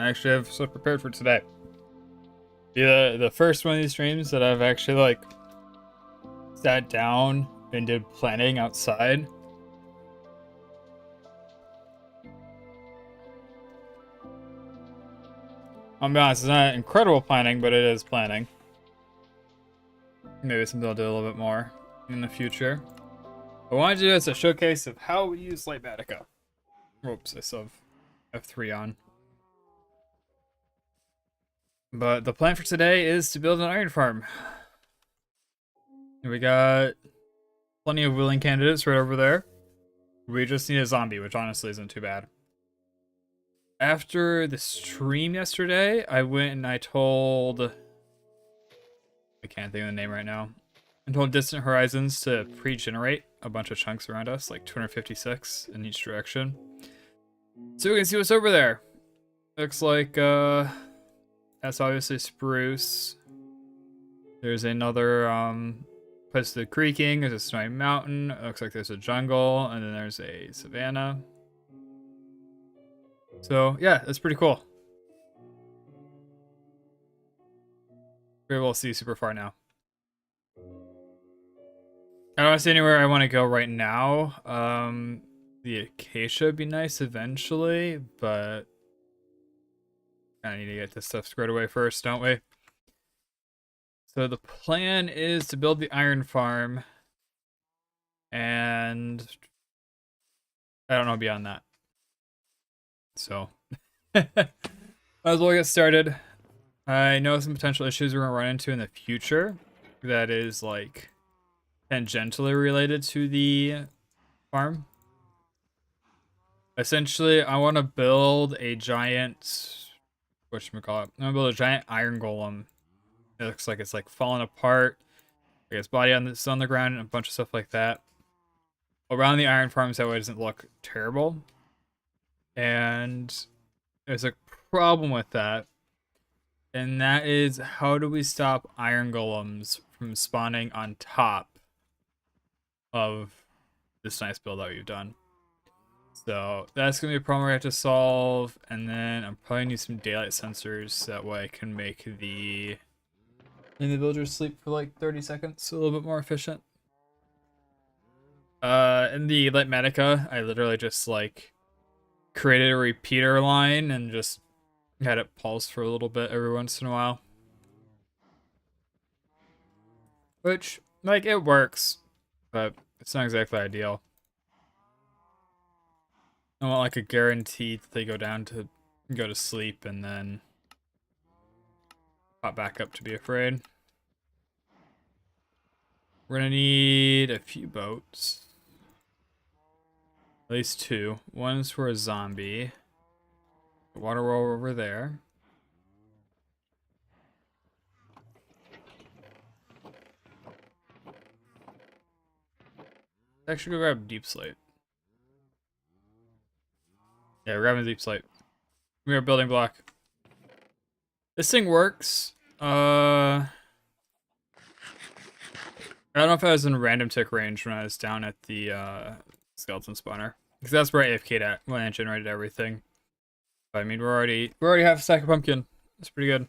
I actually have stuff prepared for today. The first one of these streams that I've actually like sat down and did planning outside. I'll be honest, it's not incredible planning, but it is planning. Maybe something I'll do a little bit more in the future. I wanted to do as a showcase of how we use Lightmatica. Oops, I still have F3 on. But the plan for today is to build an iron farm. We got plenty of willing candidates right over there. We just need a zombie, which honestly isn't too bad. After the stream yesterday, I went and I told... I can't think of the name right now. I told Distant Horizons to pre-generate a bunch of chunks around us, like 256 in each direction. So we can see what's over there. Looks like, that's obviously spruce. There's another, place to the creaking. There's a snowy mountain. It looks like there's a jungle, and then there's a savanna. So, yeah, that's pretty cool. We're able to see super far now. I don't see anywhere I want to go right now. The acacia would be nice eventually, but I need to get this stuff squared away first, don't we? So the plan is to build the iron farm, and I don't know beyond that. So, might as well get started. I know some potential issues we're going to run into in the future that is, like, tangentially related to the farm. Essentially, I want to build a giant, whatchamacallit, I want to build a giant iron golem. It looks like it's, like, falling apart. Like its body on the ground and a bunch of stuff like that. Around the iron farms, that way it doesn't look terrible. And there's a problem with that. And that is, how do we stop iron golems from spawning on top of this nice build that we've done? So that's going to be a problem we have to solve. And then I'm probably need some daylight sensors so that way I can make the villagers sleep for like 30 seconds, a little bit more efficient. In the Lightmatica, I literally just like created a repeater line and just had it pulse for a little bit every once in a while. Which, like, it works, but it's not exactly ideal. I want like a guarantee that they go to sleep and then pop back up to be afraid. We're gonna need a few boats. At least two. One's for a zombie. Water roll over there. Actually, go grab deep slate. Yeah, we're grabbing deep slate. We are building block. This thing works. I don't know if I was in random tick range when I was down at the skeleton spawner, because that's where I AFK'd at when I generated everything. But I mean, we already have a stack of pumpkin. That's pretty good.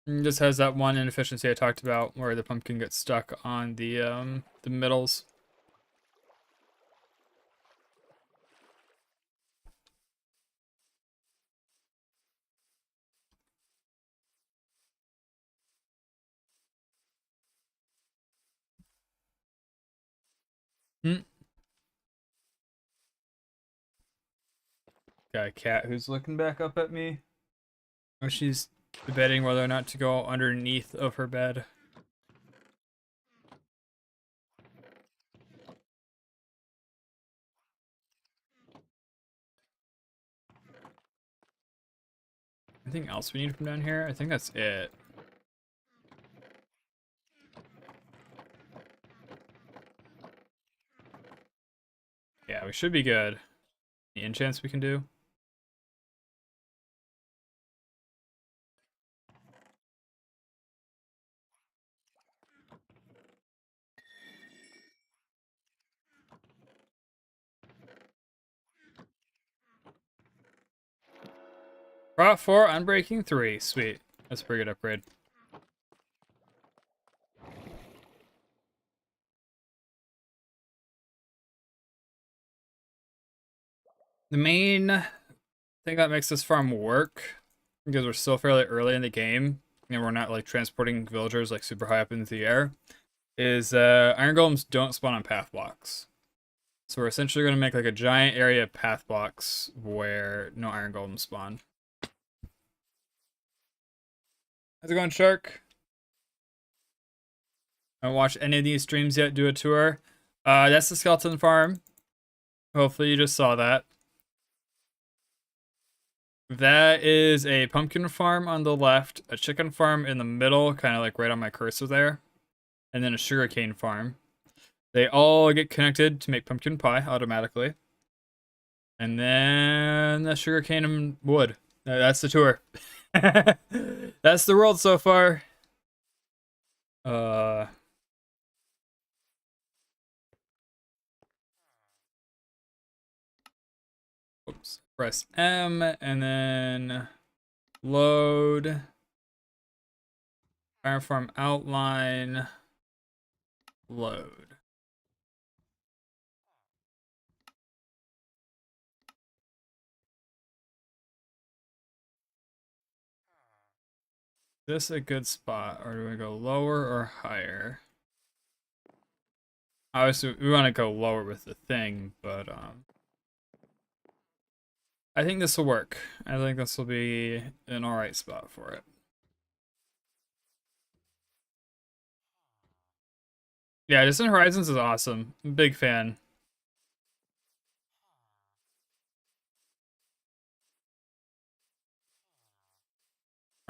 And just has that one inefficiency I talked about, where the pumpkin gets stuck on the middles. Got a cat who's looking back up at me. Oh, she's debating whether or not to go underneath of her bed. Anything else we need from down here? I think that's it. Yeah, we should be good. Any enchants we can do? Rot 4, Unbreaking 3. Sweet. That's a pretty good upgrade. The main thing that makes this farm work, because we're still fairly early in the game, and we're not like transporting villagers like super high up into the air, is iron golems don't spawn on path blocks. So we're essentially going to make like a giant area of path blocks where no iron golems spawn. How's it going, Shark? I haven't watched any of these streams yet. Do a tour. That's the skeleton farm. Hopefully you just saw that. That is a pumpkin farm on the left, a chicken farm in the middle, kind of like right on my cursor there, and then a sugarcane farm. They all get connected to make pumpkin pie automatically. And then the sugarcane and wood. That's the tour. That's the world so far. Oops. Press M and then load. Iron farm outline. Load. Is this a good spot, or do we go lower or higher? Obviously, we want to go lower with the thing, but I think this will work. I think this will be an alright spot for it. Yeah, Distant Horizons is awesome. I'm a big fan.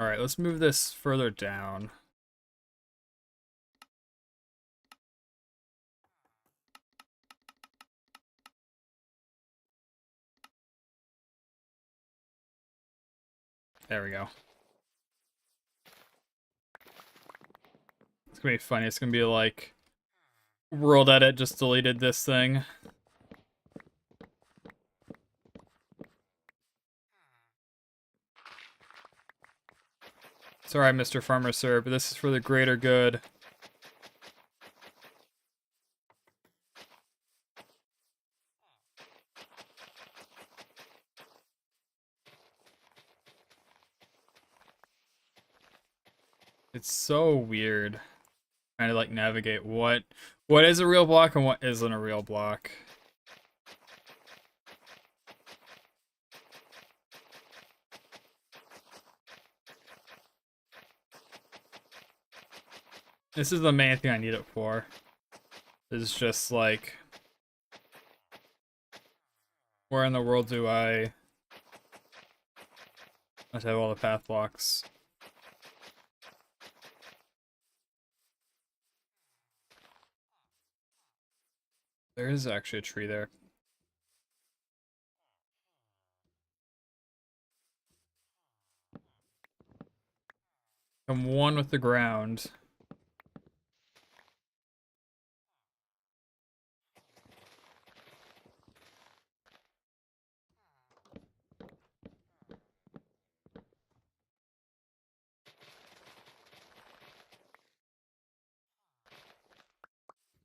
Alright, let's move this further down. There we go. It's gonna be funny. It's gonna be like World Edit just deleted this thing. Sorry, Mr. Farmer Sir, but this is for the greater good. It's so weird trying to like navigate what is a real block and what isn't a real block. This is the main thing I need it for. It's just like, where in the world do I have to have all the path blocks? There is actually a tree there. I'm one with the ground.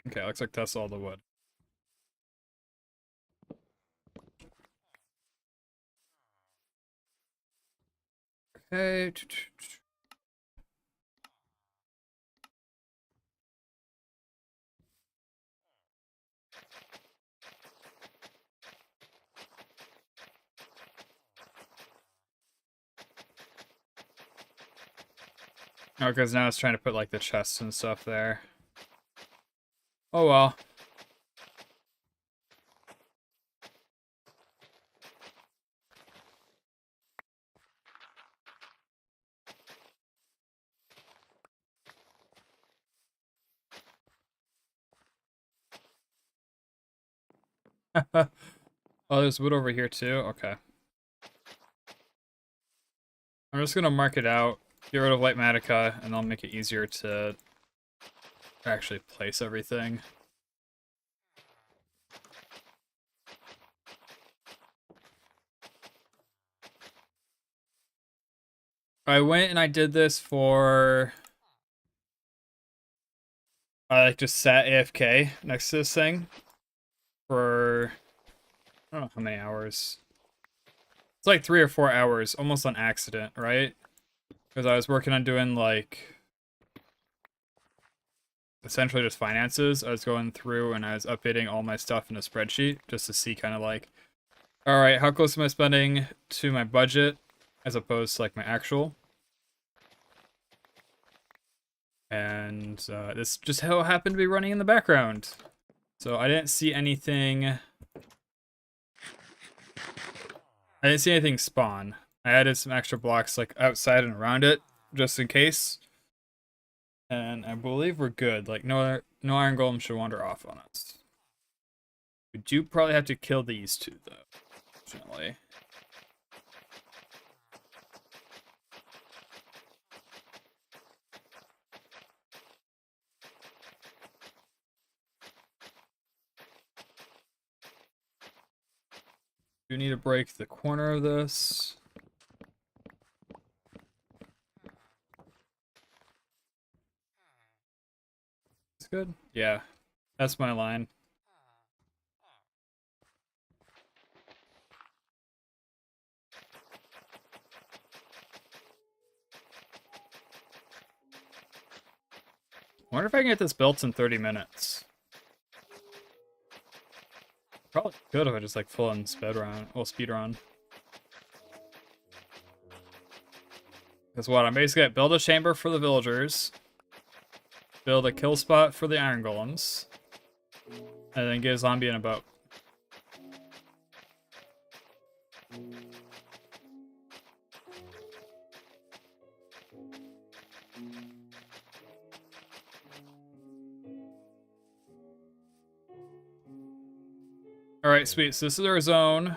Okay, looks like that's all the wood. Okay. Oh, because now it's trying to put like the chests and stuff there. Oh well. Oh, there's wood over here too? Okay. I'm just gonna mark it out, get rid of Light Matica, and I'll make it easier to actually place everything. I went and I did this for... I like just sat AFK next to this thing for... I don't know how many hours. It's like 3 or 4 hours, almost on accident, right? Because I was working on doing like... essentially just finances. I was going through and I was updating all my stuff in a spreadsheet just to see kind of like, all right, how close am I spending to my budget as opposed to like my actual. And this just how happened to be running in the background. So I didn't see anything. I didn't see anything spawn. I added some extra blocks like outside and around it just in case. And I believe we're good. Like no iron golem should wander off on us. We do probably have to kill these two though, fortunately. Do need to break the corner of this. It's good. Yeah, that's my line. I wonder if I can get this built in 30 minutes. Probably could if I just like full on speed run. Because what, I'm basically gonna build a chamber for the villagers, build a kill spot for the iron golems, and then get a zombie in a boat. Alright, sweet. So this is our zone.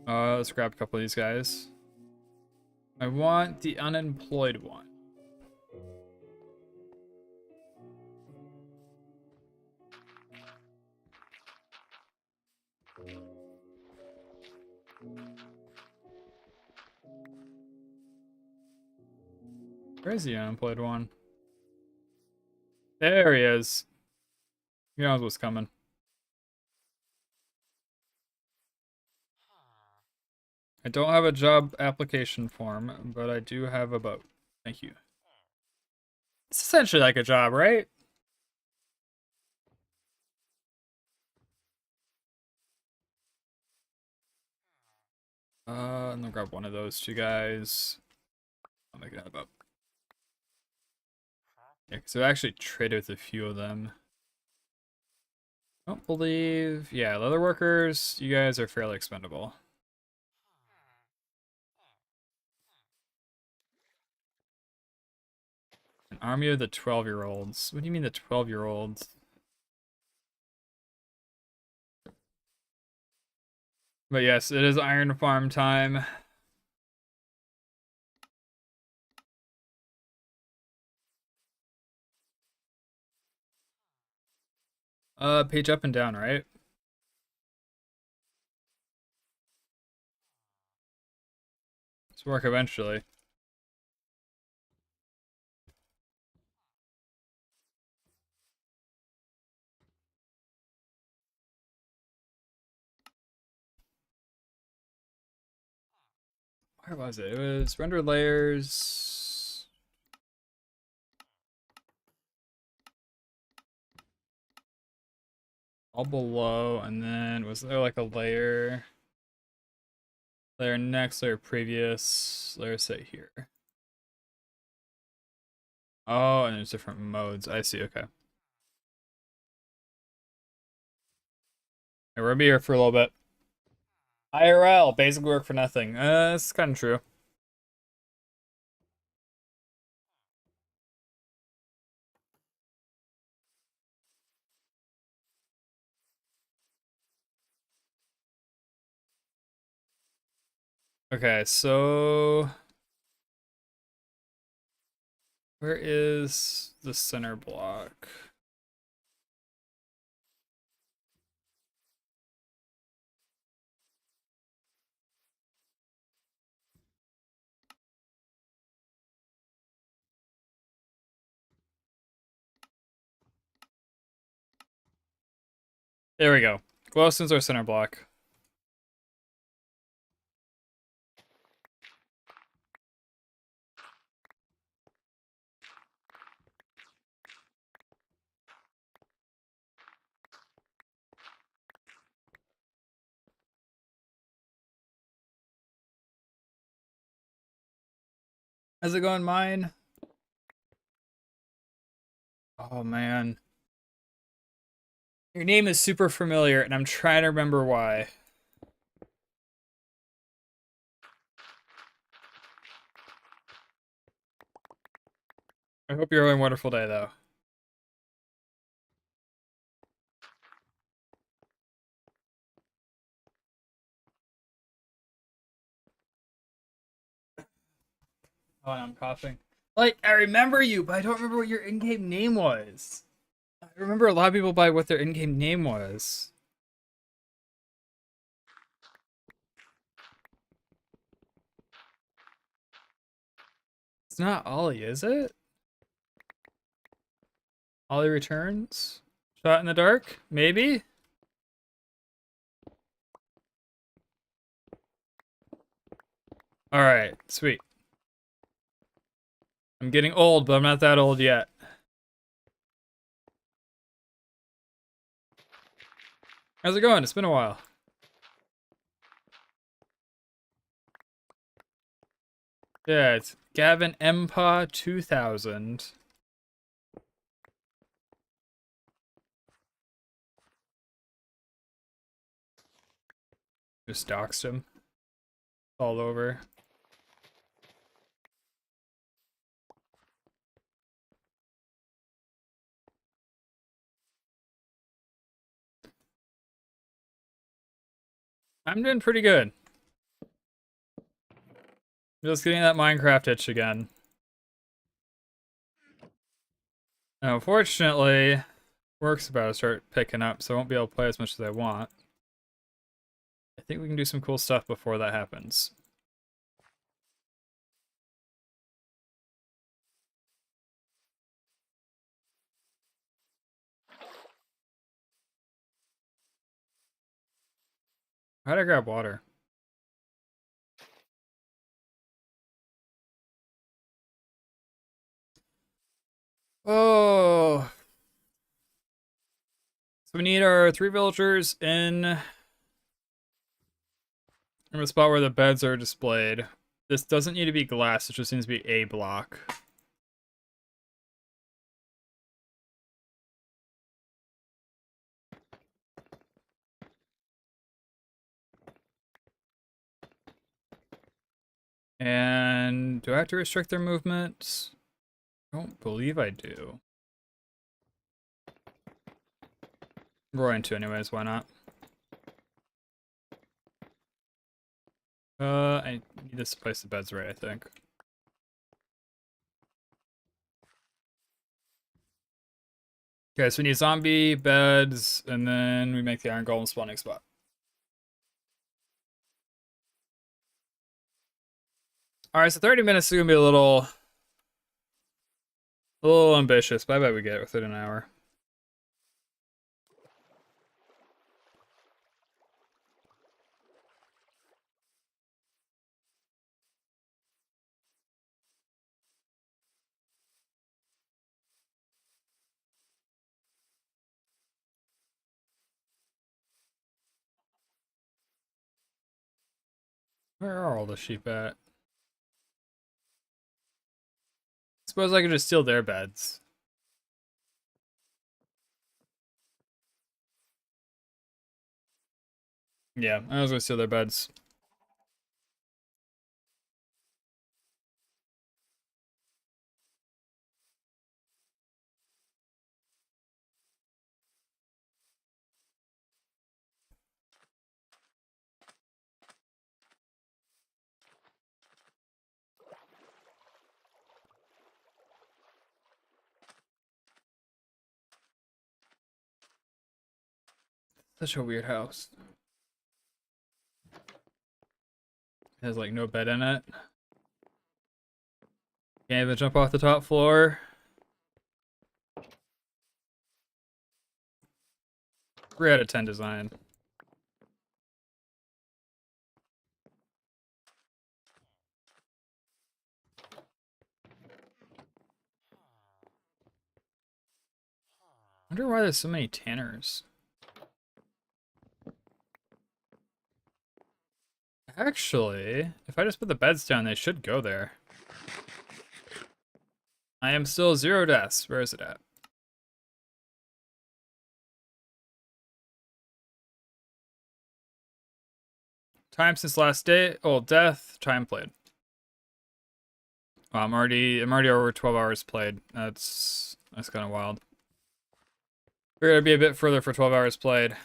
Let's grab a couple of these guys. I want the unemployed one. Where is the unemployed one? There he is. He knows what's coming. I don't have a job application form, but I do have a boat. Thank you. It's essentially like a job, right? I'm gonna grab one of those two guys. I'll make it a boat. Yeah, so I actually traded with a few of them. I don't believe... yeah, leather workers, you guys are fairly expendable. An army of the 12-year-olds. What do you mean the 12-year-olds? But yes, it is iron farm time. Page up and down, right? Let's work eventually. Where was it? It was render layers. All below, and then was there like a layer? Layer next, layer previous, layer set here. Oh, and there's different modes. I see, okay. We're gonna be here for a little bit. IRL, basic work for nothing. It's kind of true. Okay, so where is the center block? There we go. Glowstone's our center block. How's it going, mine? Oh man. Your name is super familiar, and I'm trying to remember why. I hope you're having a wonderful day, though. Oh, and I'm coughing. Like, I remember you, but I don't remember what your in-game name was. I remember a lot of people by what their in-game name was. It's not Ollie, is it? Ollie returns? Shot in the dark? Maybe? Alright, sweet. I'm getting old, but I'm not that old yet. How's it going? It's been a while. Yeah, it's Gavin Empa 2000. Just doxed him. All over. I'm doing pretty good. Just getting that Minecraft itch again. Now, unfortunately, work's about to start picking up, so I won't be able to play as much as I want. I think we can do some cool stuff before that happens. How'd I grab water? Oh. So we need our 3 villagers in a spot where the beds are displayed. This doesn't need to be glass, it just needs to be a block. And do I have to restrict their movements? I don't believe I do. We're going to anyways, why not? I need to place the beds right, I think. Okay, so we need zombie, beds, and then we make the iron golem spawning spot. Alright, so 30 minutes is gonna be a little ambitious, but I bet we get it within an hour. Where are all the sheep at? Suppose I could just steal their beds. Yeah, I was gonna steal their beds. Such a weird house. It has like no bed in it. Can't even jump off the top floor. 3 out of 10 design. I wonder why there's so many tanners. Actually, if I just put the beds down, they should go there. I am still 0 deaths. Where is it at? Time since last day. Oh, death. Time played. Wow, I'm already over 12 hours played. That's kind of wild. We're gonna be a bit further for 12 hours played.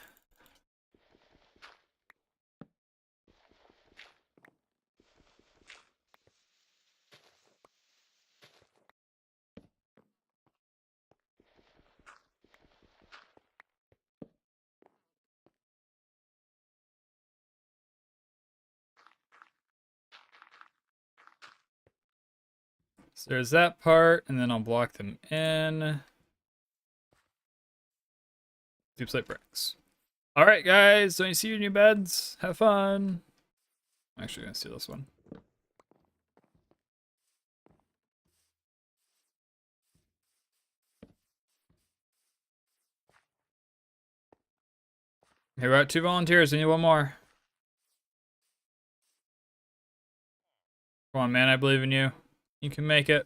So there's that part, and then I'll block them in. Deep slate bricks. All right, guys. So you see your new beds. Have fun. I'm actually gonna steal this one. Hey, we're at 2 volunteers. We need 1 more. Come on, man. I believe in you. You can make it.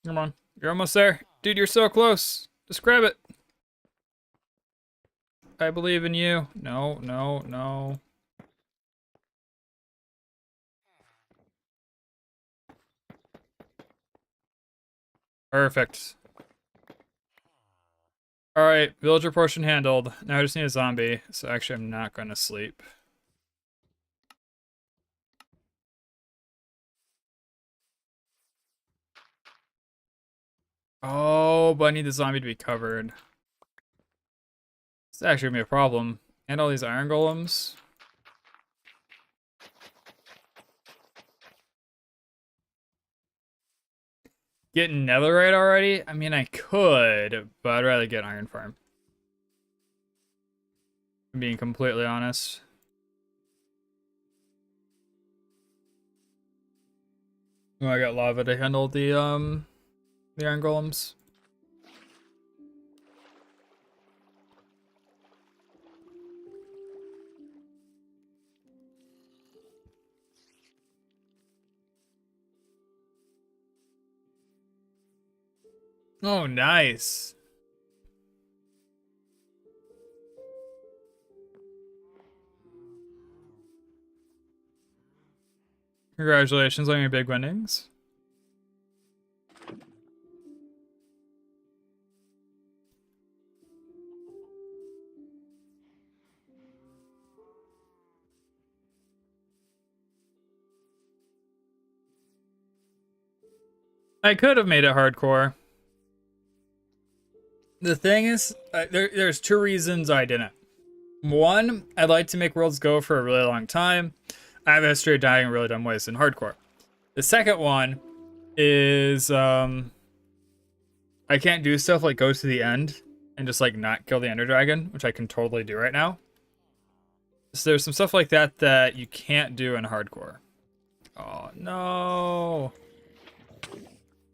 Come on. You're almost there. Dude, you're so close. Just grab it. I believe in you. No, no, no. Perfect. Alright, villager portion handled. Now I just need a zombie, so actually I'm not gonna sleep. Oh, but I need the zombie to be covered. It's actually gonna be a problem. And all these iron golems. Getting netherite already? I mean, I could, but I'd rather get iron farm. I'm being completely honest. Oh, I got lava to handle the iron golems. Oh, nice. Congratulations on your big winnings. I could have made it hardcore. The thing is, there's 2 reasons I didn't. One, I'd like to make worlds go for a really long time. I have a history of dying in really dumb ways in hardcore. The second one is I can't do stuff like go to the end and just like not kill the Ender Dragon, which I can totally do right now. So there's some stuff like that that you can't do in hardcore. Oh no.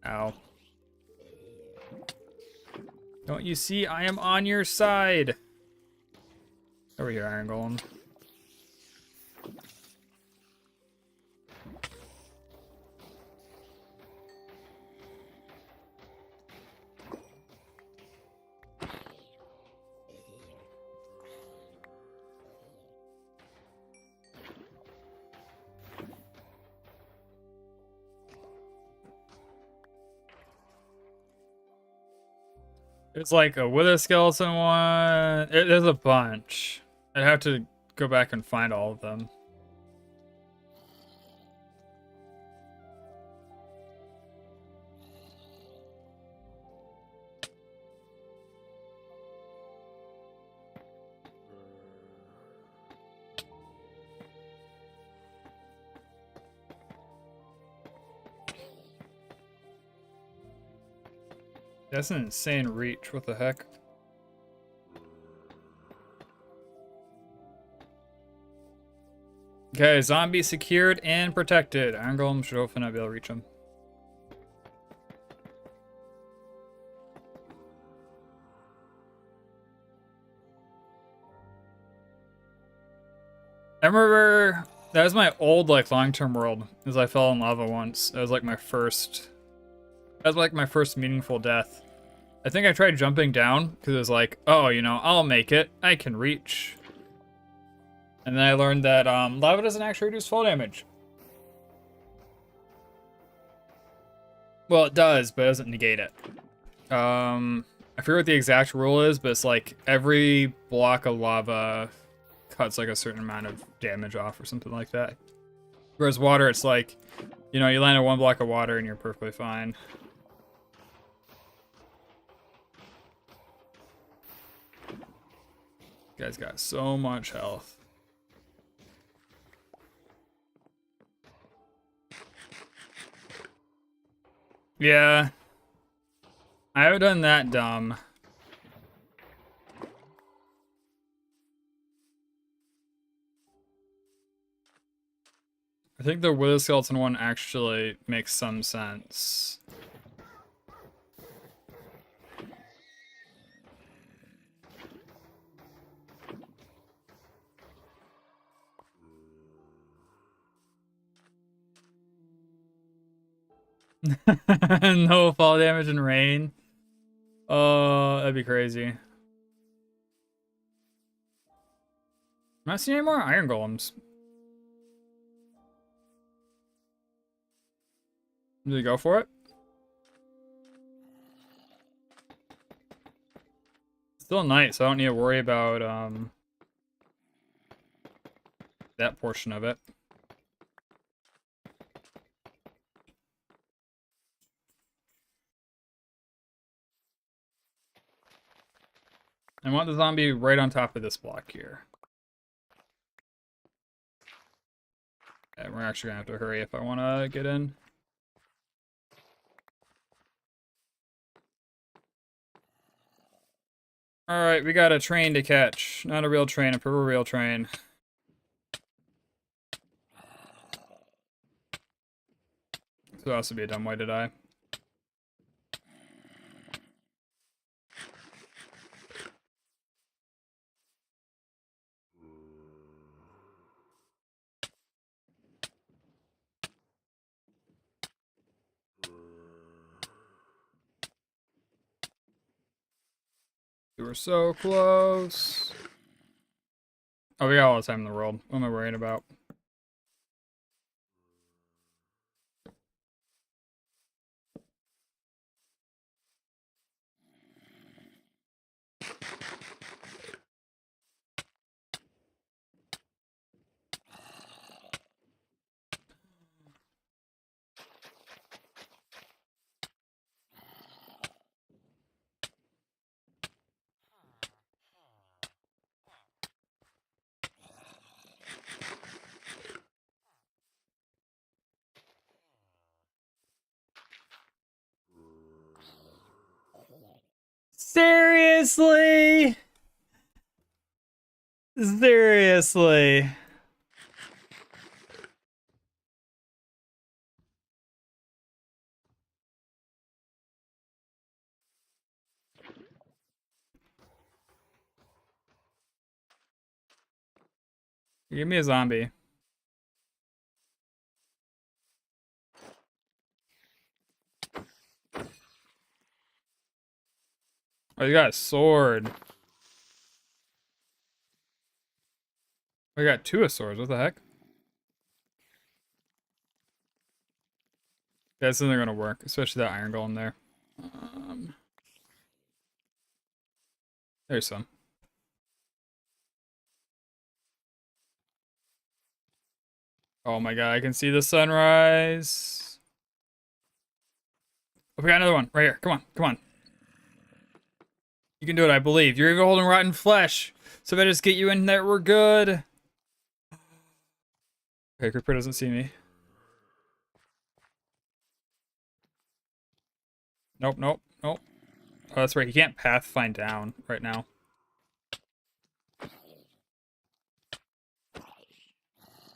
Ow. Don't you see I am on your side? Over here, Iron Golem. There's like a wither skeleton one. There's a bunch. I'd have to go back and find all of them. That's an insane reach. What the heck? Okay, zombie secured and protected. Iron Golem should hopefully not be able to reach him. I remember that was my old like long-term world, as I fell in lava once. That was like my first. That was like my first meaningful death. I think I tried jumping down because it was like, oh, you know, I'll make it. I can reach. And then I learned that lava doesn't actually reduce fall damage. Well, it does, but it doesn't negate it. I forget what the exact rule is, but it's like every block of lava cuts like a certain amount of damage off or something like that. Whereas water, it's like, you know, you land on one block of water and you're perfectly fine. You guys got so much health. Yeah. I haven't done that dumb. I think the Wither Skeleton one actually makes some sense. No fall damage in rain. Oh, that'd be crazy. I'm not seeing any more iron golems. Did you go for it? Still night, so I don't need to worry about that portion of it. I want the zombie right on top of this block here. Yeah, we're actually gonna have to hurry if I want to get in. Alright, we got a train to catch. Not a real train, a purple real train. So that also be a dumb way to die. We were so close. Oh, we got all the time in the world. What am I worrying about? Seriously? Seriously? Give me a zombie. Oh, you got a sword. We got two of swords. What the heck? That's isn't gonna work, especially that iron golem there. There's some. Oh my god, I can see the sunrise. Oh, we got another one right here. Come on, come on. You can do it, I believe. You're even holding rotten flesh. So if I just get you in there, we're good. Okay, Creeper doesn't see me. Nope, nope, nope. Oh, that's right. He can't path find down right now.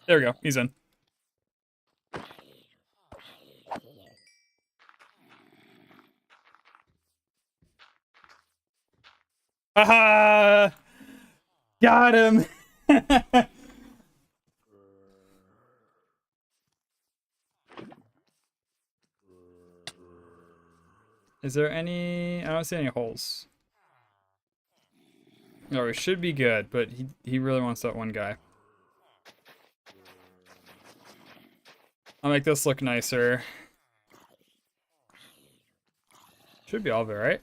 There we go. He's in. Haha! Got him! Is there any... I don't see any holes. No, it should be good, but he really wants that one guy. I'll make this look nicer. Should be all of it, right?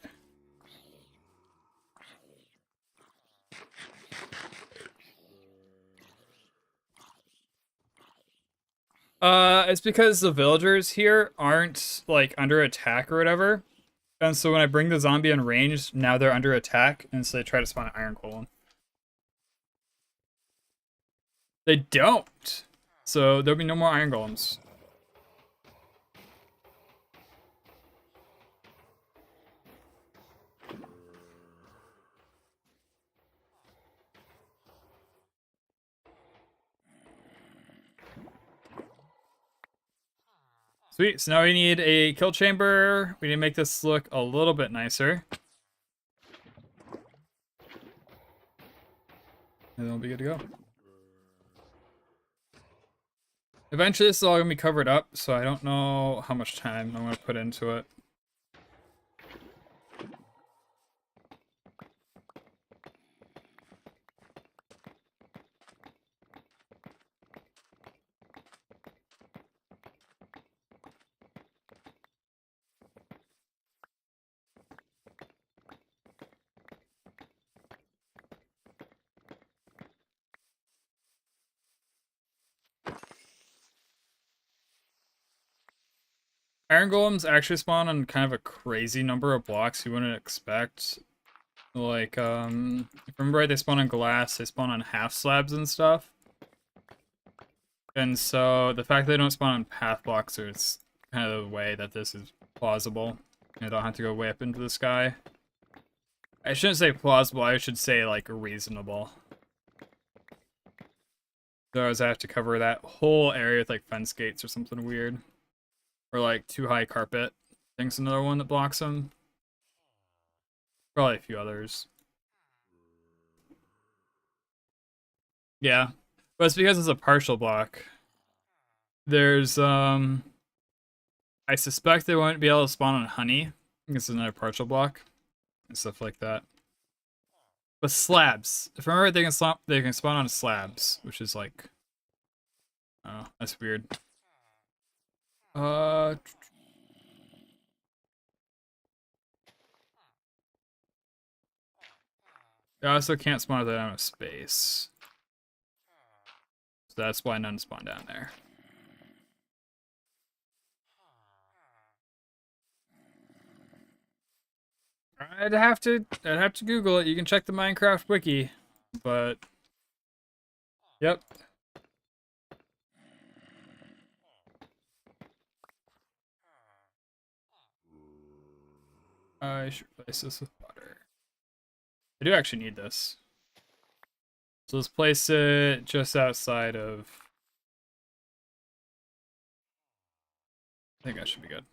It's because the villagers here aren't, like, under attack or whatever. And so when I bring the zombie in range, now they're under attack, and so they try to spawn an iron golem. They don't! So there'll be no more iron golems. Sweet, so now we need a kill chamber. We need to make this look a little bit nicer. And then we'll be good to go. Eventually this is all going to be covered up, so I don't know how much time I'm going to put into it. Iron golems actually spawn on kind of a crazy number of blocks you wouldn't expect. Like, if I remember right, they spawn on glass, they spawn on half slabs and stuff. And so the fact that they don't spawn on path blocks is kind of the way that this is plausible. I don't have to go way up into the sky. I shouldn't say plausible, I should say, like, reasonable. Otherwise I have to cover that whole area with, like, fence gates or something weird. Or, like, too high carpet. I think's another one that blocks them. Probably a few others. Yeah. But it's because it's a partial block. There's, I suspect they won't be able to spawn on honey. I think it's another partial block. And stuff like that. But slabs. If I remember, they can spawn on slabs, which is like... Oh, that's weird. They also can't spawn if they don't have space. So that's why none spawn down there. I'd have to Google it. You can check the Minecraft wiki, but yep. I should replace this with water. I do actually need this. So let's place it just outside of... I think that should be good.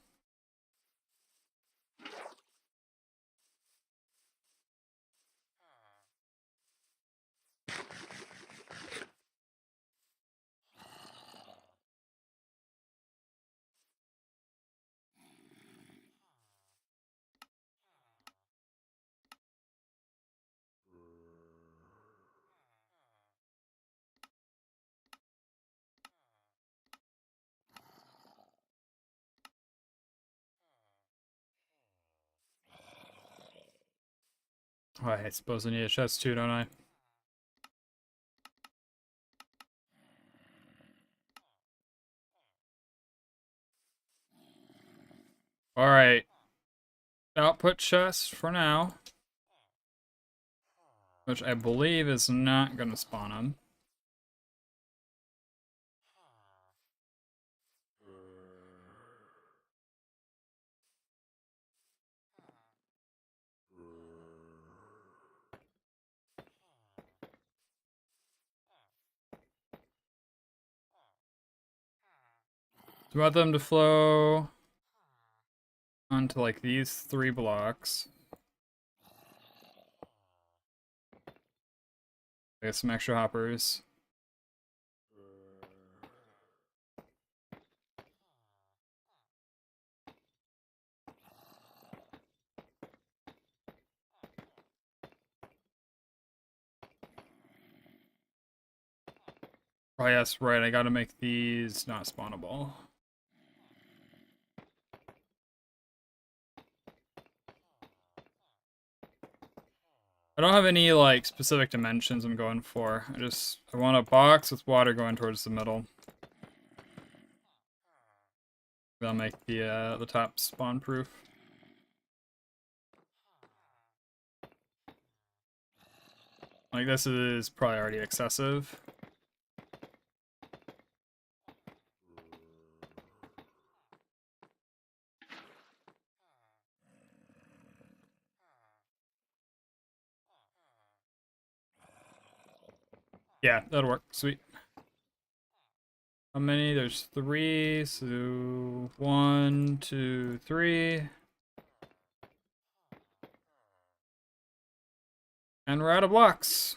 Oh, I suppose I need a chest too, don't I? Alright. Output chest for now. Which I believe is not going to spawn them. So I want them to flow onto like these 3 blocks. I got some extra hoppers. Oh yes, right, I gotta make these not spawnable. I don't have any like specific dimensions I'm going for. I want a box with water going towards the middle. That'll make the top spawn proof. Like this is probably already excessive. Yeah, that'll work. Sweet. How many? There's 3, so 1, 2, 3. And we're out of blocks.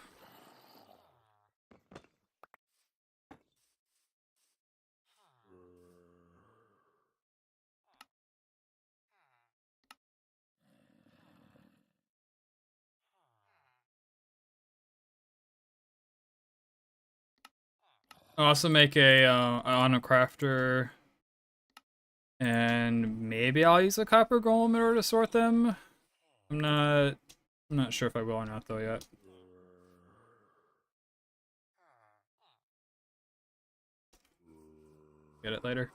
I'll also make a on a crafter, and maybe I'll use a copper golem in order to sort them. I'm not sure if I will or not though yet. Get it later.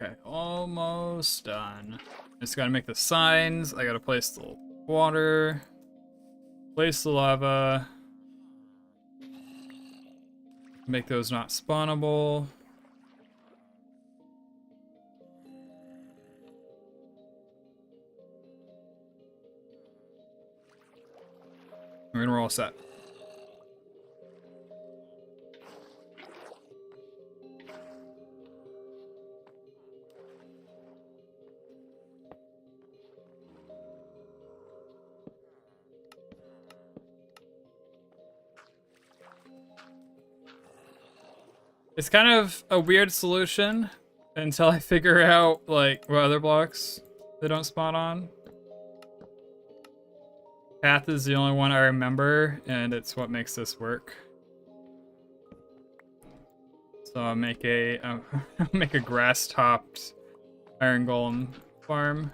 Okay, almost done. Just gotta make the signs. I gotta place the water. Place the lava. Make those not spawnable. And we're all set. It's kind of a weird solution until I figure out like what other blocks they don't spawn on. Path is the only one I remember, and it's what makes this work. So I'll make a make a grass-topped iron golem farm.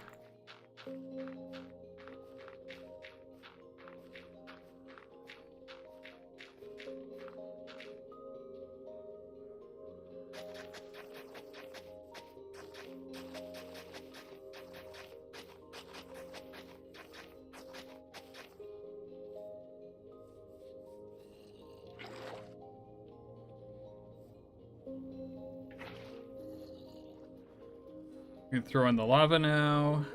You can throw in the lava now.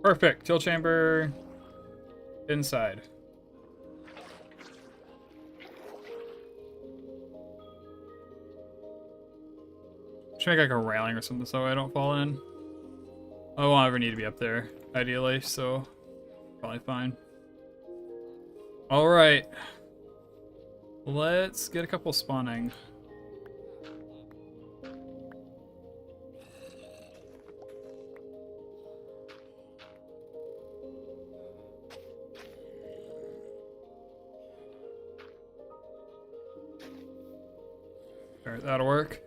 Perfect. Kill chamber inside. Should make like a railing or something so I don't fall in. I won't ever need to be up there, ideally, so probably fine. Alright. Let's get a couple spawning. Alright, that'll work.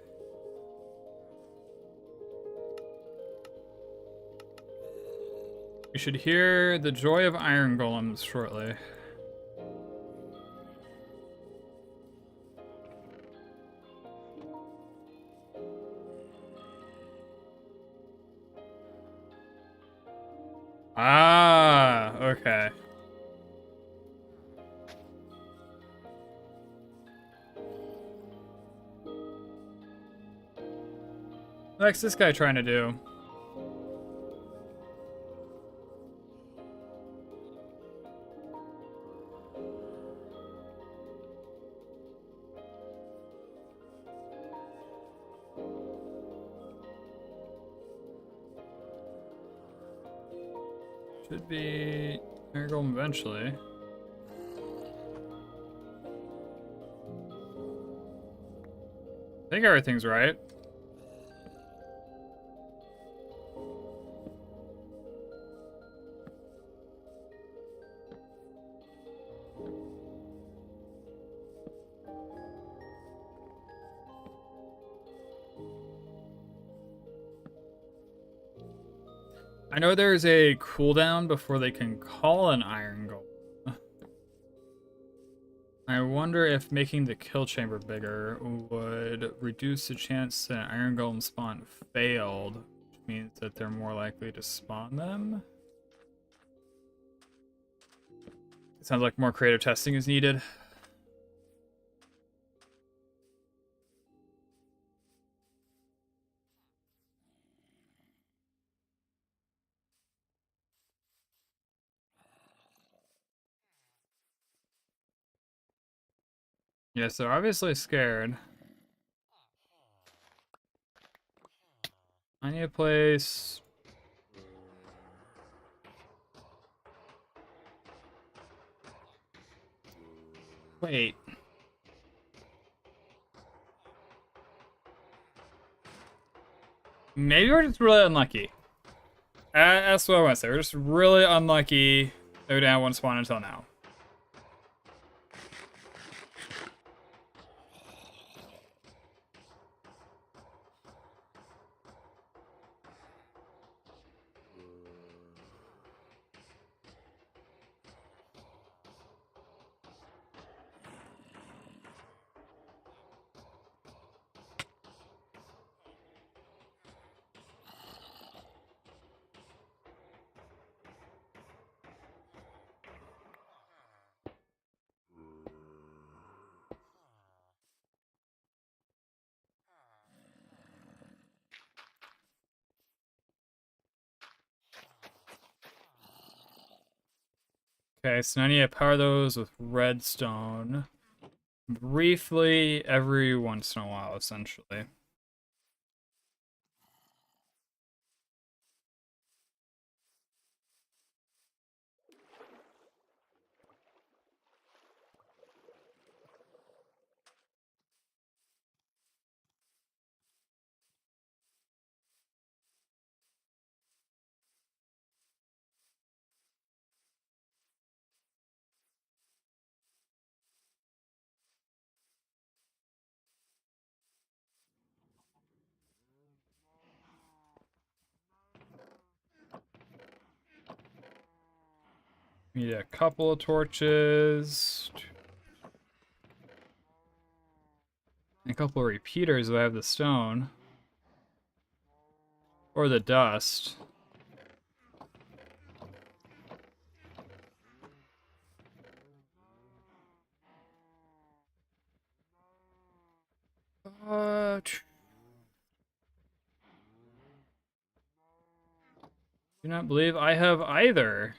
We should hear the joy of iron golems shortly. Ah, okay. What's this guy trying to do? Should be iron golem eventually. I think everything's right. I know there's a cooldown before they can call an iron golem. I wonder if making the kill chamber bigger would reduce the chance that an iron golem spawn failed, which means that they're more likely to spawn them. It sounds like more creative testing is needed. Yes, they're obviously scared. I need a place. Wait. Maybe we're just really unlucky. That's what I want to say. We're just really unlucky that we didn't have one spawn until now. Okay, so now I need to power those with redstone. Briefly, every once in a while, essentially. Need a couple of torches. And a couple of repeaters if I have the stone. Or the dust. Do not believe I have either.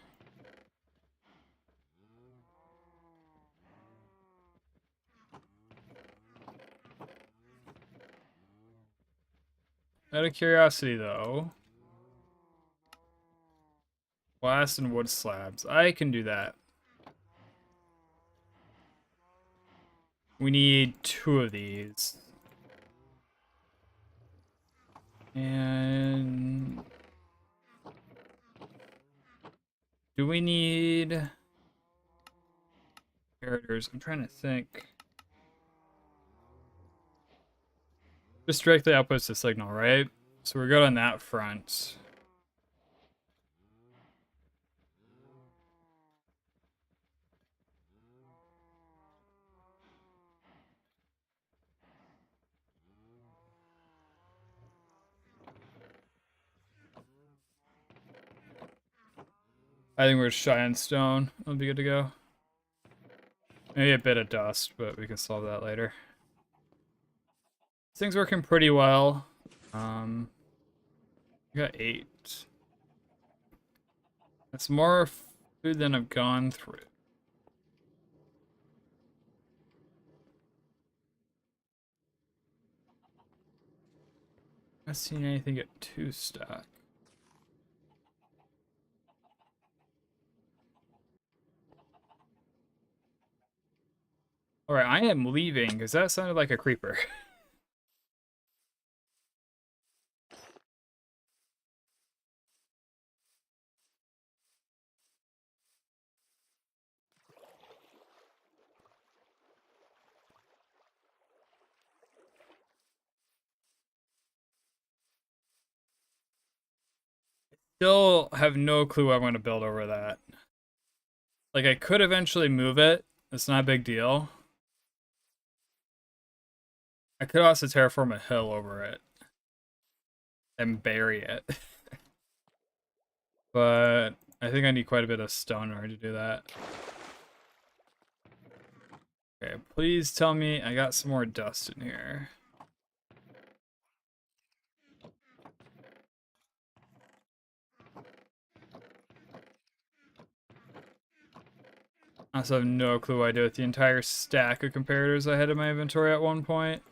Out of curiosity, though. Glass and wood slabs. I can do that. We need 2 of these. And... do we need... characters? I'm trying to think. Just directly outputs the signal, right? So we're good on that front. I think we're shy on stone. It'll be good to go. Maybe a bit of dust, but we can solve that later. This thing's working pretty well. We got 8. That's more food than I've gone through. Not seen anything get 2 stack. Alright, I am leaving because that sounded like a creeper. Still have no clue what I'm going to build over that. Like, I could eventually move it. It's not a big deal. I could also terraform a hill over it. And bury it. But I think I need quite a bit of stone in order to do that. Okay, please tell me I got some more dust in here. I also have no clue what I did with the entire stack of comparators I had in my inventory at one point.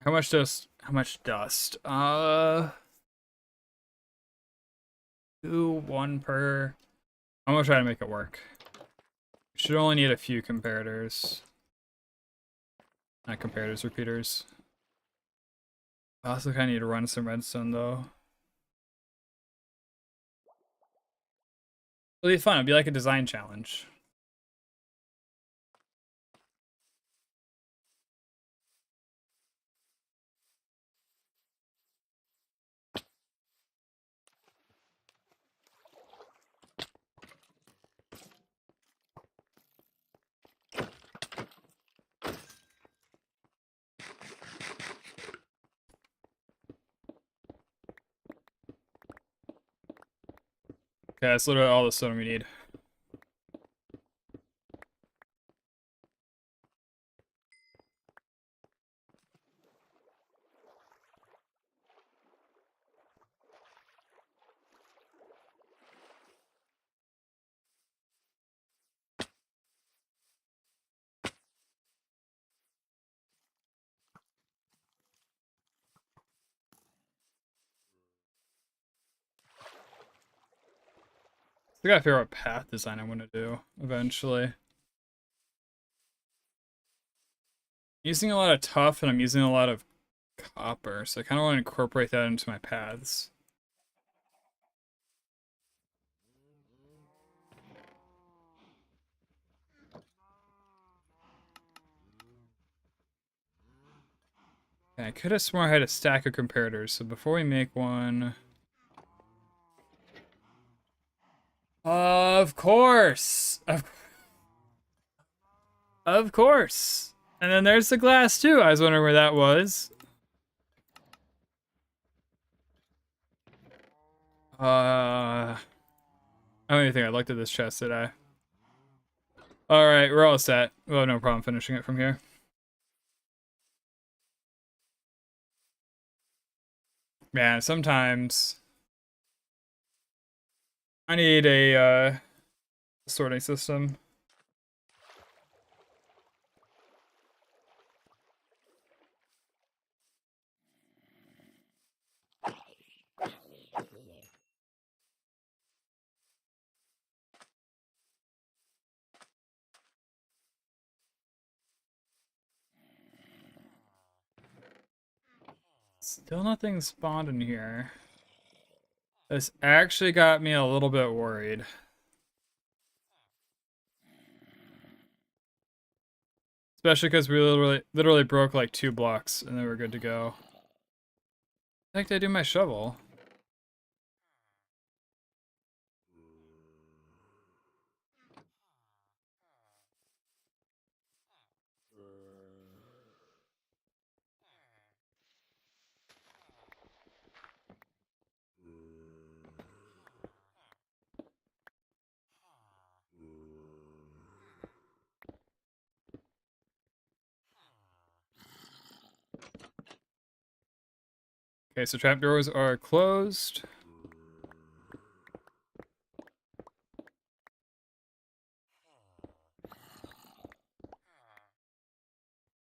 How much dust? How much dust? 2, 1 per. I'm gonna try to make it work. Should only need a few comparators. Not comparators, repeaters. I also kind of need to run some redstone though. It'll be fun. It'll be like a design challenge. Okay, that's literally all the stone we need. I gotta figure out what path design I want to do eventually. Using a lot of tuff and I'm using a lot of copper, so I kind of want to incorporate that into my paths. Okay, I could have sworn I had a stack of comparators, so before we make one... Of course! Of course! And then there's the glass too, I was wondering where that was. I don't even think I looked at this chest, did I? Alright, we're all set. We'll have no problem finishing it from here. Man, sometimes I need a sorting system. Still nothing spawned in here. This actually got me a little bit worried. Especially because we literally broke like 2 blocks and then we're good to go. I think I do my shovel. Okay, so trapdoors are closed.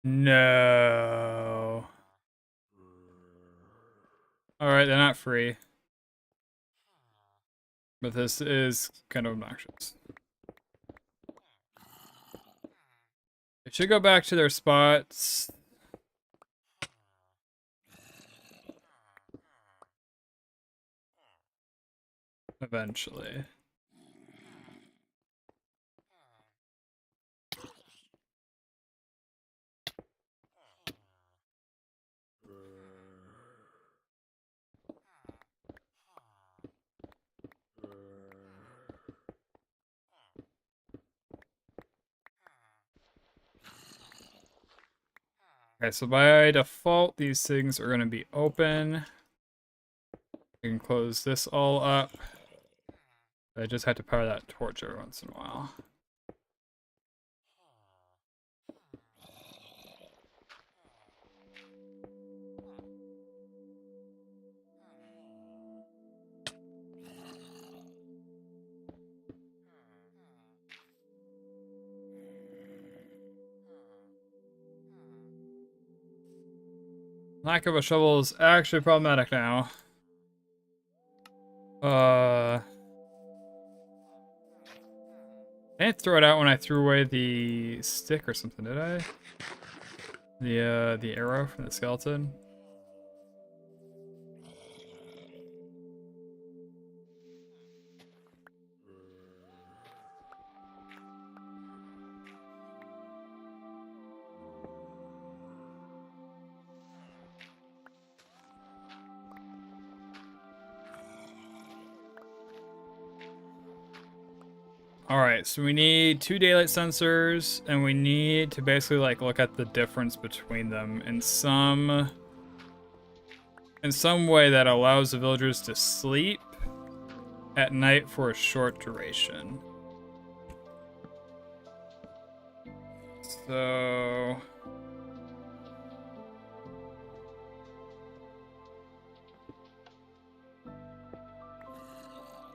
No. Alright, they're not free. But this is kind of obnoxious. They should go back to their spots. Eventually. Okay, so by default, these things are going to be open. We can close this all up. I just had to power that torch every once in a while. Lack of a shovel is actually problematic now. I didn't throw it out when I threw away the stick or something, did I? The arrow from the skeleton? Alright, so we need 2 daylight sensors, and we need to basically like look at the difference between them in some way that allows the villagers to sleep at night for a short duration. So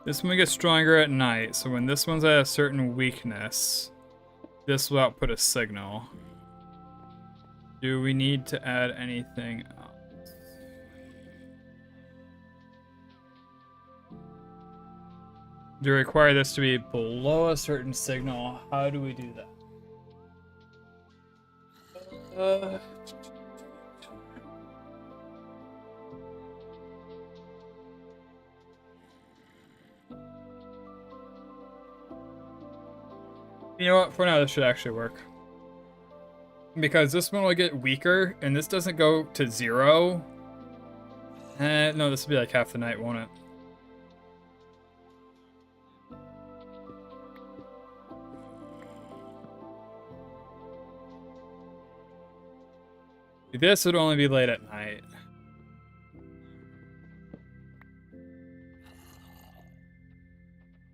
this one gets stronger at night, so when this one's at a certain weakness, this will output a signal. Do we need to add anything else? Do we require this to be below a certain signal? How do we do that? You know what? For now, this should actually work. Because this one will get weaker, and this doesn't go to 0. No, this will be like half the night, won't it? This would only be late at night.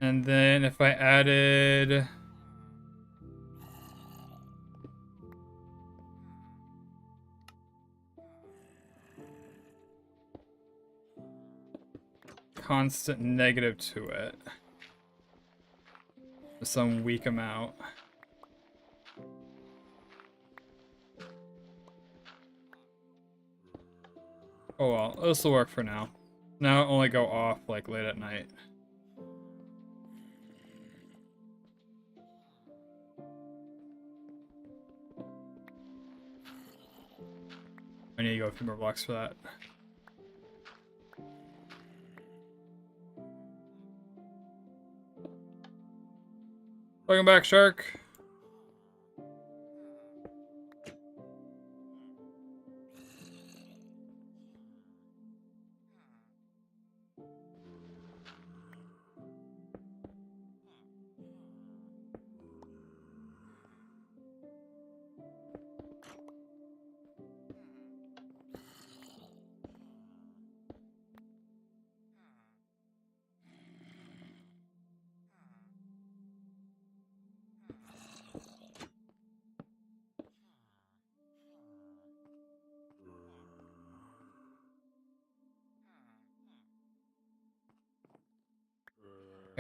And then if I added... constant negative to it. Some weak amount. Oh well, this will work for now. Now it'll only go off like late at night. I need to go a few more blocks for that. Welcome back, Shark.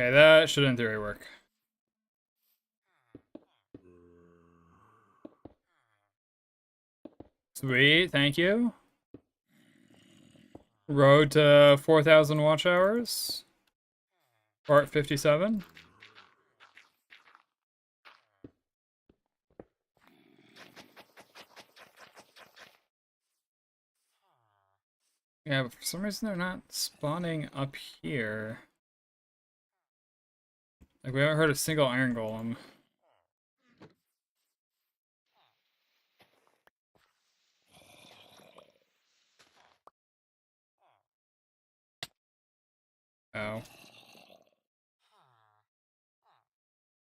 Okay, that should in theory work. Sweet, thank you. Road to 4,000 watch hours. Part 57. Yeah, but for some reason they're not spawning up here. Like, we haven't heard a single iron golem. Oh. I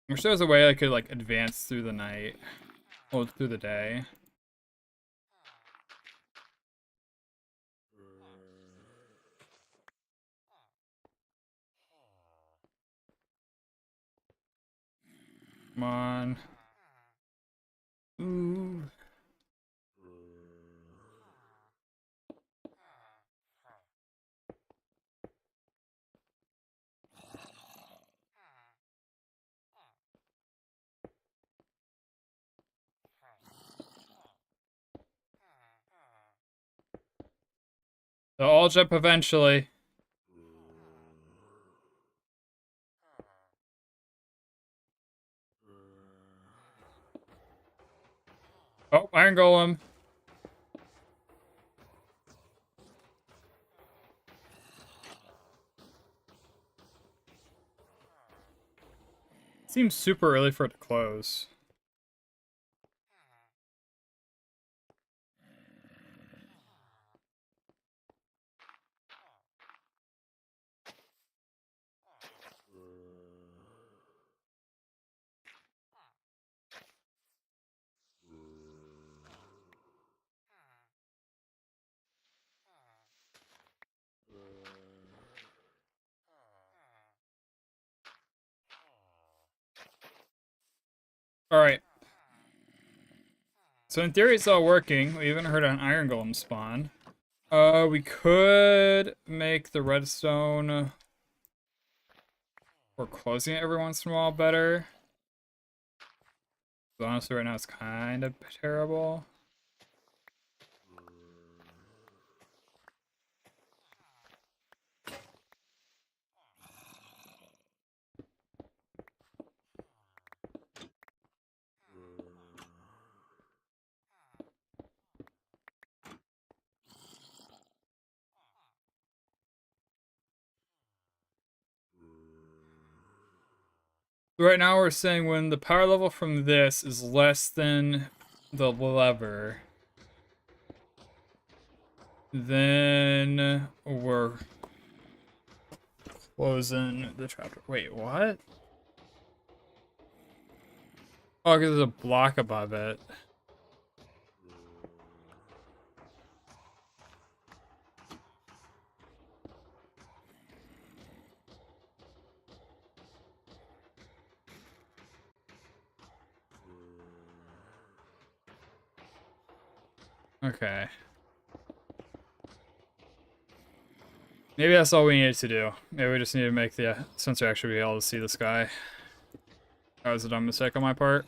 wish there was a way I could, like, advance through the night. Well, through the day. Come on. Ooh. They'll all jump eventually. Oh, iron golem. Seems super early for it to close. Alright. So in theory it's all working. We haven't heard an iron golem spawn. We could make the redstone for closing it every once in a while better. But honestly, right now it's kind of terrible. Right now we're saying when the power level from this is less than the lever, then we're closing the trapdoor. Wait, what? Oh, because there's a block above it. Okay. Maybe that's all we needed to do. Maybe we just need to make the sensor actually be able to see the sky. That was a dumb mistake on my part.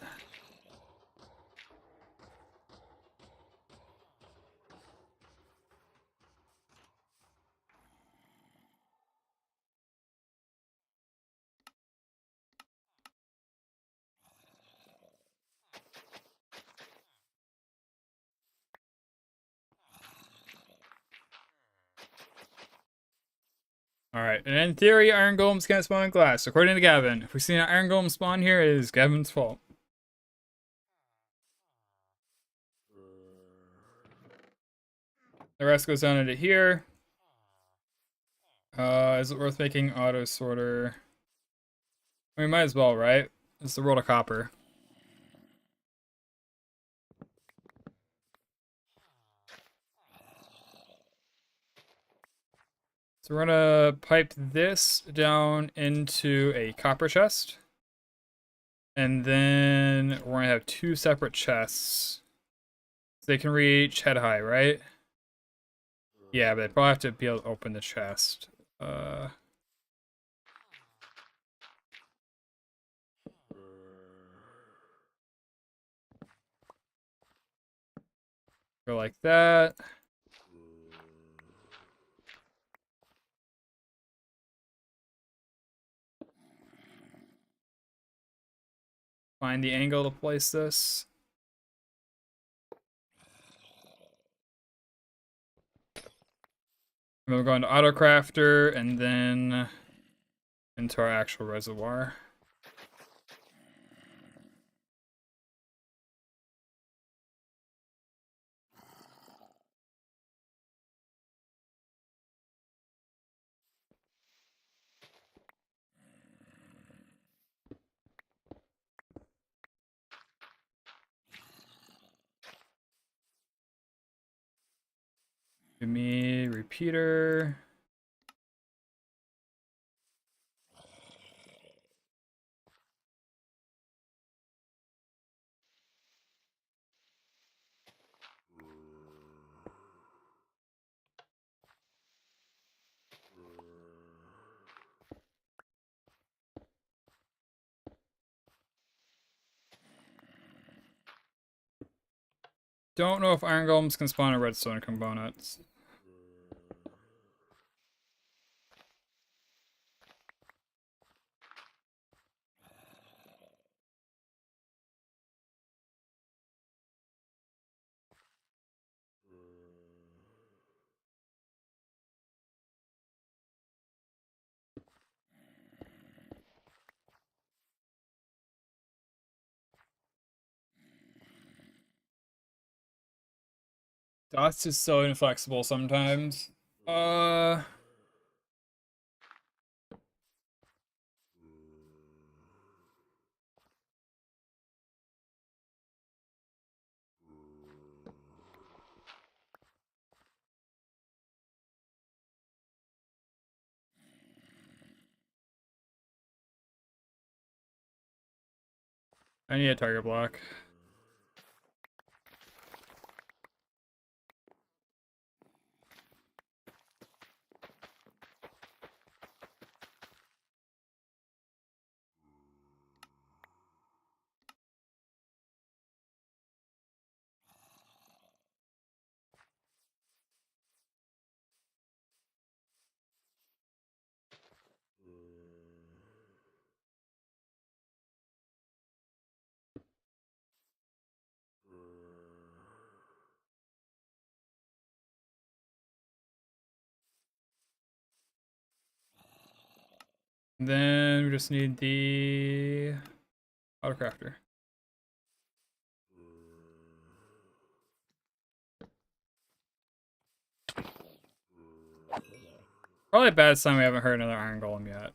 Alright, and in theory, iron golems can't spawn in glass, according to Gavin. If we see an iron golem spawn here, it is Gavin's fault. The rest goes down into here. Is it worth making auto sorter? We might as well, right? It's the world of copper. So we're gonna pipe this down into a copper chest. And then we're gonna have two separate chests. So they can reach head high, right? Yeah, but they probably have to be able to open the chest. Go like that. Find the angle to place this. And then we'll go into Auto Crafter and then into our actual reservoir. Give me repeater. Don't know if iron golems can spawn a redstone components. Dots is so inflexible sometimes. I need a target block. Then we just need the autocrafter. Probably a bad sign we haven't heard another iron golem yet.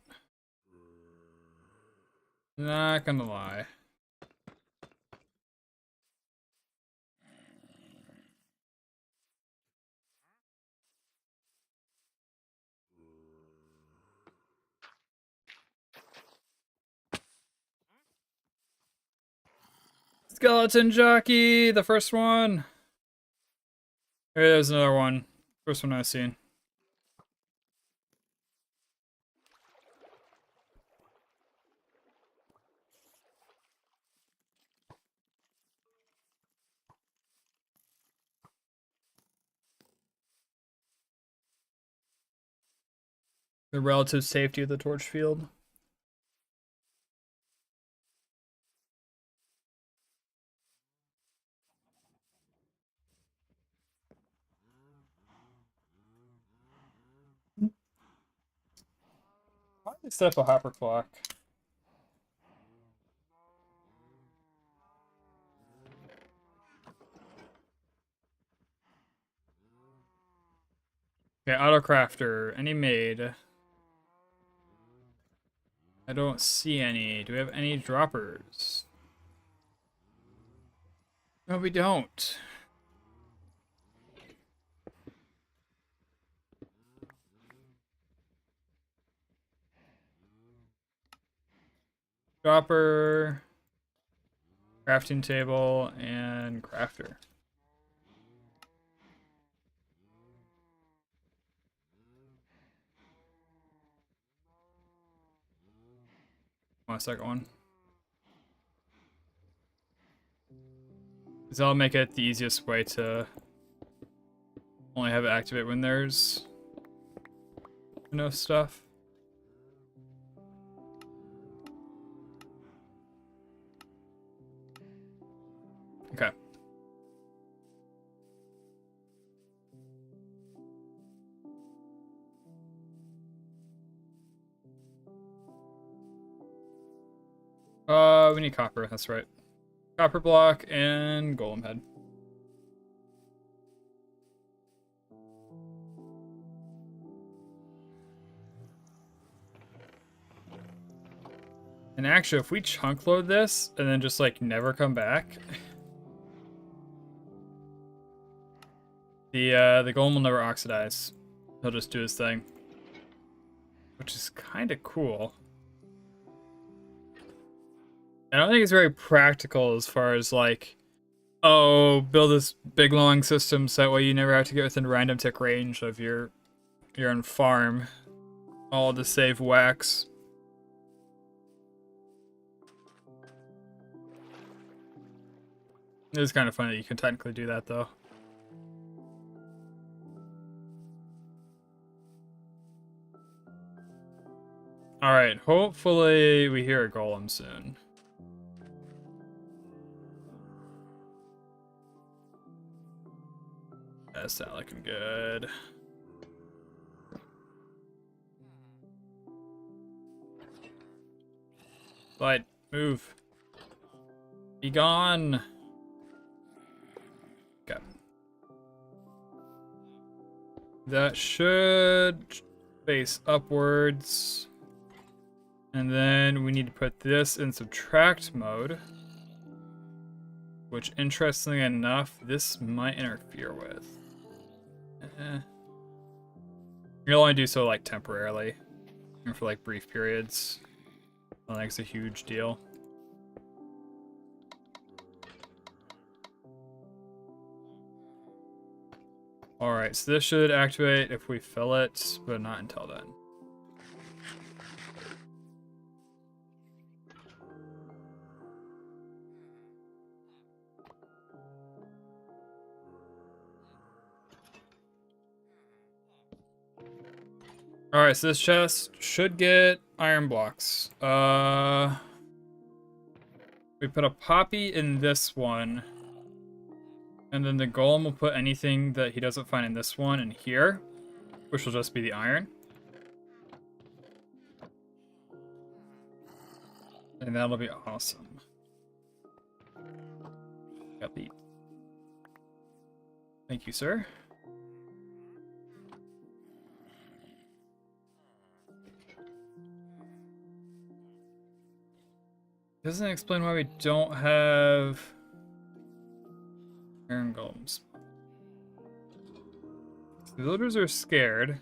Not gonna lie. Skeleton jockey, the first one. There's another one. First one I've seen. The relative safety of the torch field. Set up a hopper clock. Okay, auto crafter. Any made? I don't see any. Do we have any droppers? No, we don't. Dropper, crafting table, and crafter. 1 second one. Because that'll make it the easiest way to only have it activate when there's enough stuff. Okay. We need copper, that's right. Copper block and golem head. And actually, if we chunk load this and then just like never come back, the golem will never oxidize. He'll just do his thing, which is kind of cool. I don't think it's very practical as far as like, oh, build this big long system so that way you never have to get within random tick range of your own farm, all to save wax. It is kind of funny that you can technically do that though. Alright, hopefully we hear a golem soon. That's not looking good. Light, move. Be gone. Okay. That should face upwards. And then we need to put this in subtract mode. Which, interestingly enough, this might interfere with. You'll only do so, like, temporarily. Or for, like, brief periods. I don't think it's a huge deal. Alright, so this should activate if we fill it, but not until then. Alright, so this chest should get iron blocks. We put a poppy in this one. And then the golem will put anything that he doesn't find in this one in here, which will just be the iron. And that'll be awesome. Got the... Thank you, sir. Doesn't explain why we don't have iron golems. The villagers are scared.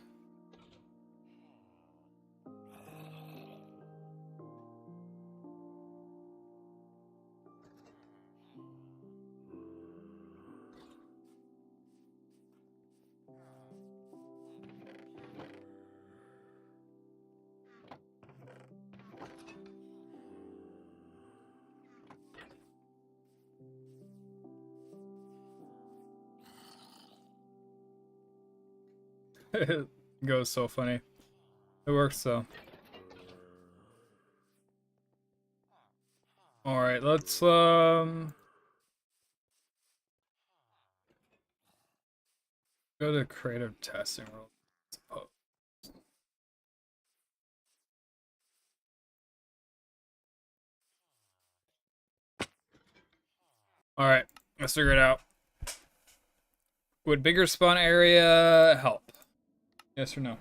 It goes so funny. It works though. Alright, let's go to creative testing real quick. Alright, let's figure it out. Would bigger spawn area help? Yes or no?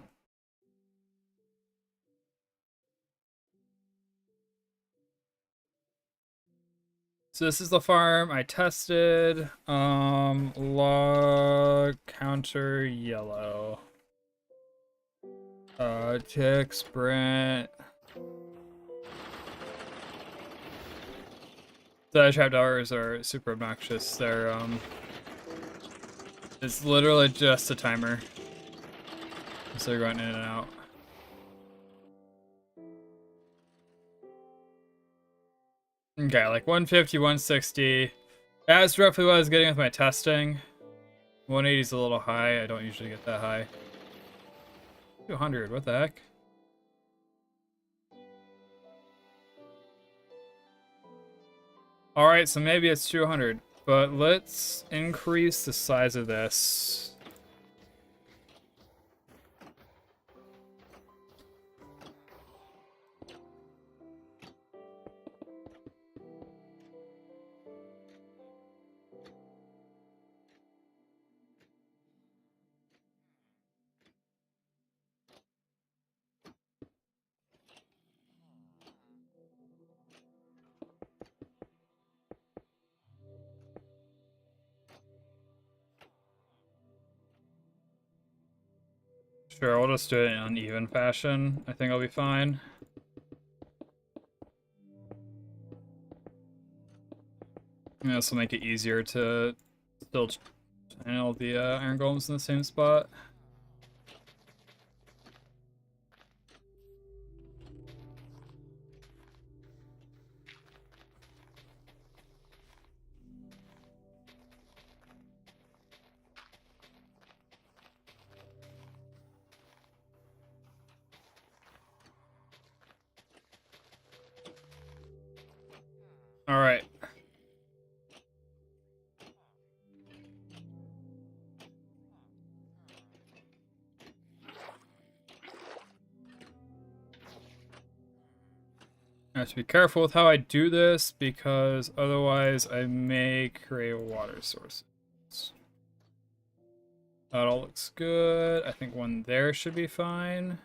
So this is the farm I tested. Log counter yellow. Tick sprint. The trapdoors are super obnoxious. They're it's literally just a timer. So they're going in and out. Okay, like 150, 160. That's roughly what I was getting with my testing. 180 is a little high. I don't usually get that high. 200, what the heck? Alright, so maybe it's 200. But let's increase the size of this. Sure, we'll just do it in an uneven fashion. I think I'll be fine. And this will make it easier to still channel the iron golems in the same spot. All right. I have to be careful with how I do this because otherwise I may create water sources. That all looks good. I think one there should be fine.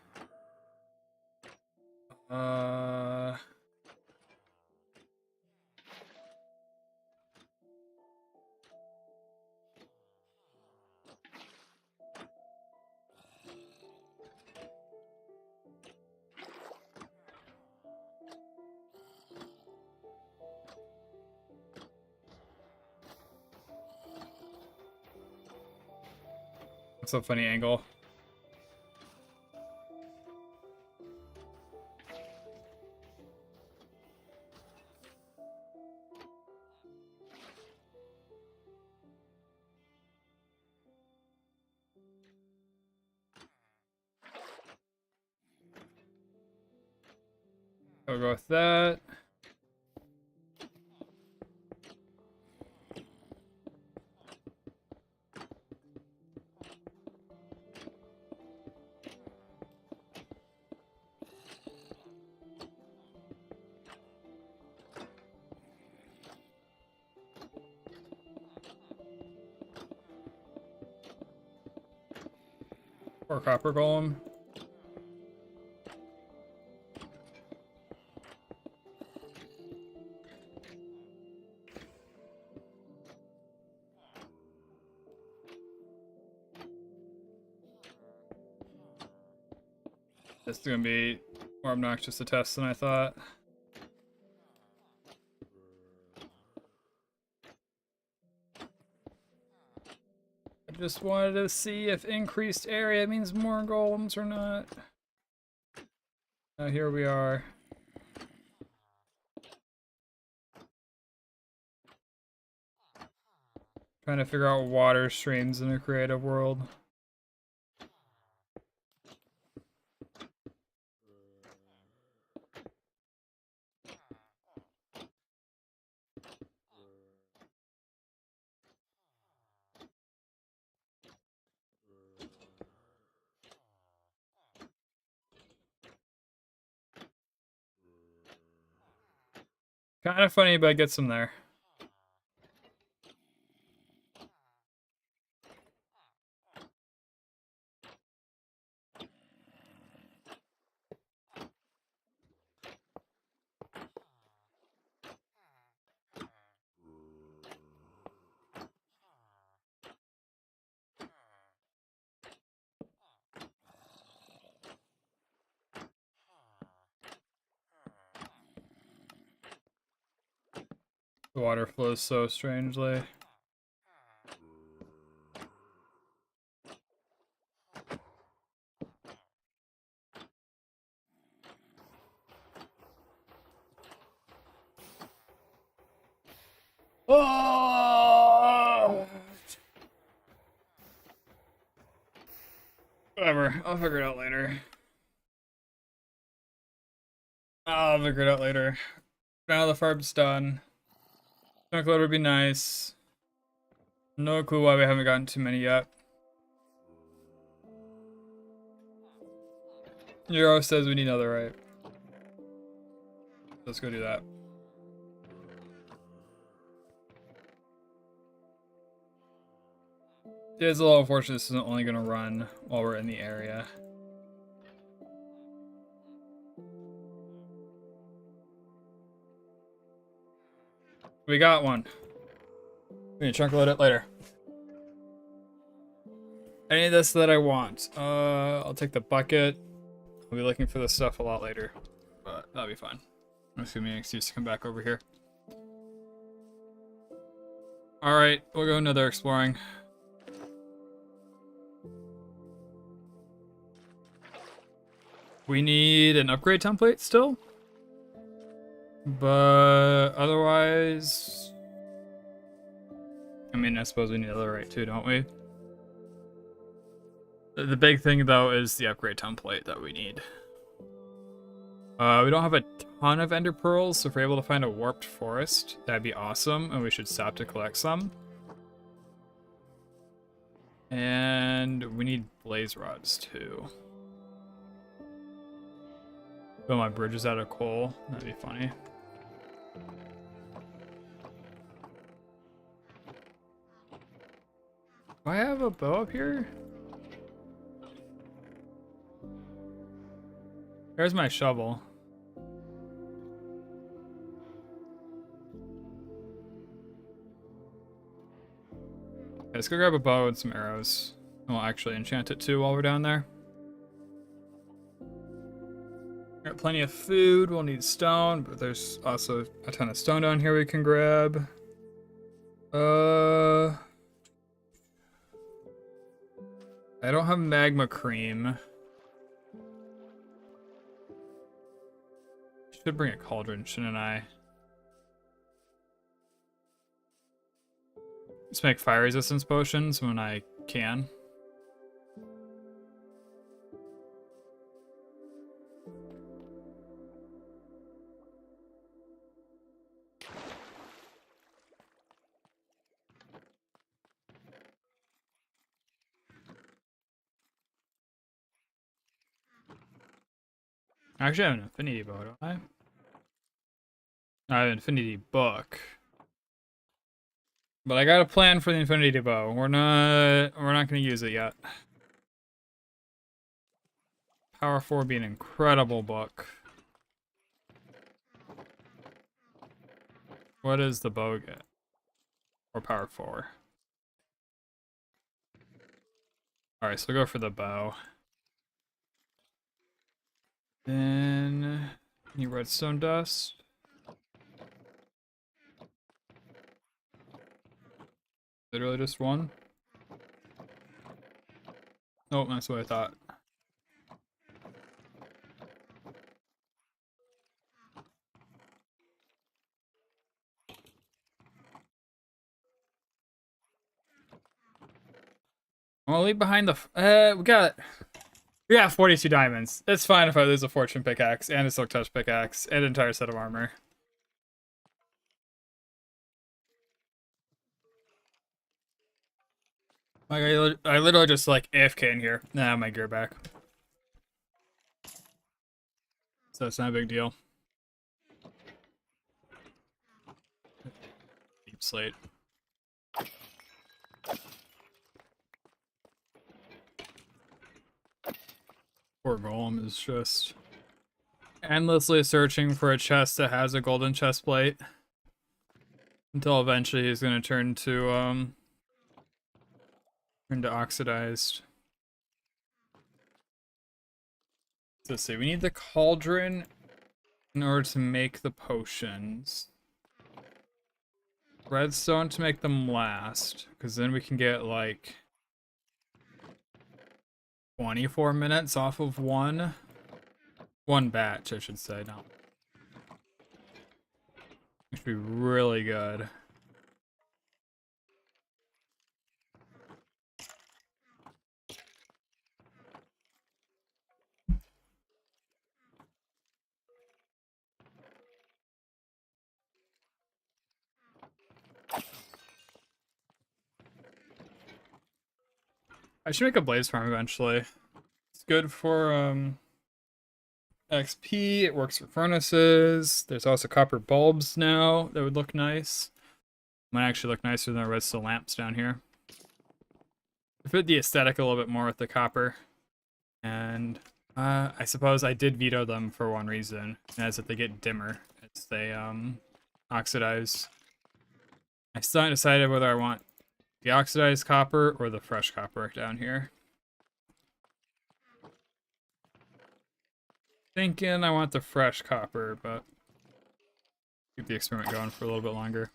Uh, That's a funny angle. I'll go with that. Or copper golem. This is gonna be more obnoxious to test than I thought. I just wanted to see if increased area means more golems or not. Now here we are. Trying to figure out water streams in a creative world. Kind of funny, but it gets them there. The water flows so strangely. Oh! Whatever, I'll figure it out later. I'll figure it out later. Now the farm's done. Chunk load would be nice. No clue why we haven't gotten too many yet. Euro says we need another right. Let's go do that. Yeah, it's a little unfortunate this isn't only gonna run while we're in the area. We got one. We can chunk load it later. Any of this that I want. I'll take the bucket. I'll be looking for this stuff a lot later, but that'll be fine. That's gonna be an excuse to come back over here. Alright, we'll go another exploring. We need an upgrade template still. But otherwise... I mean, I suppose we need another right too, don't we? The big thing, though, is the upgrade template that we need. We don't have a ton of ender pearls, so if we're able to find a warped forest, that'd be awesome, and we should stop to collect some. And we need blaze rods, too. Build my bridges out of coal. That'd be funny. Do I have a bow up here? There's my shovel. Okay, let's go grab a bow and some arrows. And we'll actually enchant it too while we're down there. Got plenty of food. We'll need stone, but there's also a ton of stone down here we can grab. I don't have magma cream. Should bring a cauldron, shouldn't I? Let's make fire resistance potions when I can. I actually have an infinity bow, don't I? I have an infinity book. But I got a plan for the infinity bow. We're not gonna use it yet. Power 4 would be an incredible book. What does the bow get? Or power 4? Alright, so we'll go for the bow. Then need redstone dust. Literally just one? Oh, that's what I thought. I'm gonna leave behind the. We got 42 diamonds. It's fine if I lose a fortune pickaxe and a silk touch pickaxe and an entire set of armor. Like I literally just like AFK in here. Nah, my gear back. So it's not a big deal. Deep slate. Poor golem is just endlessly searching for a chest that has a golden chest plate until eventually he's gonna turn to oxidized. Let's see, we need the cauldron in order to make the potions. redstone to make them last, because then we can get like 24 minutes off of one batch, I should say. No, it should be really good. I should make a blaze farm eventually. It's good for XP, it works for furnaces. There's also copper bulbs now that would look nice. Might actually look nicer than the redstone lamps down here. I fit the aesthetic a little bit more with the copper. And I suppose I did veto them for one reason, and that's that they get dimmer as they oxidize. I still haven't decided whether I want the oxidized copper or the fresh copper down here. Thinking I want the fresh copper, but keep the experiment going for a little bit longer.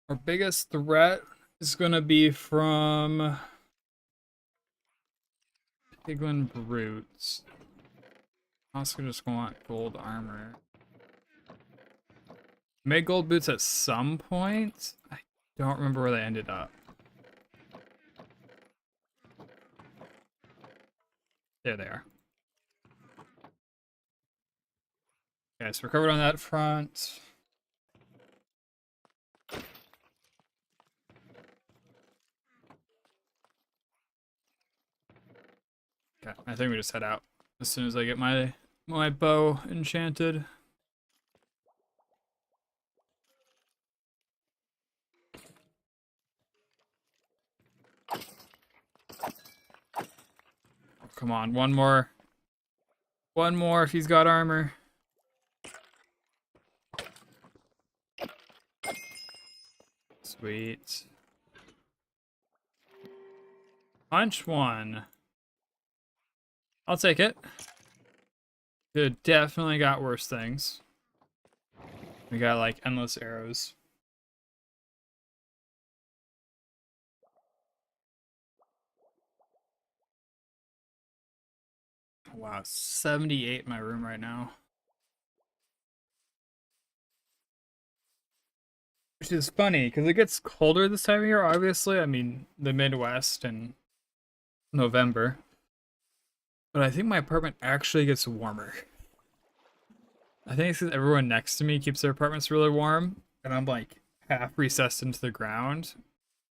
Our biggest threat is going to be from piglin brutes. Also just want gold armor. Made gold boots at some point. I don't remember where they ended up. There they are. Okay, so we're covered on that front. Okay, I think we just head out as soon as I get my bow enchanted. Oh, come on, one more. One more if he's got armor. Sweet. Punch one. I'll take it. It definitely got worse things. We got like endless arrows. Wow, 78 in my room right now. Which is funny, because it gets colder this time of year, obviously. I mean, the Midwest in November. But I think my apartment actually gets warmer. I think it's because everyone next to me keeps their apartments really warm, and I'm like half recessed into the ground.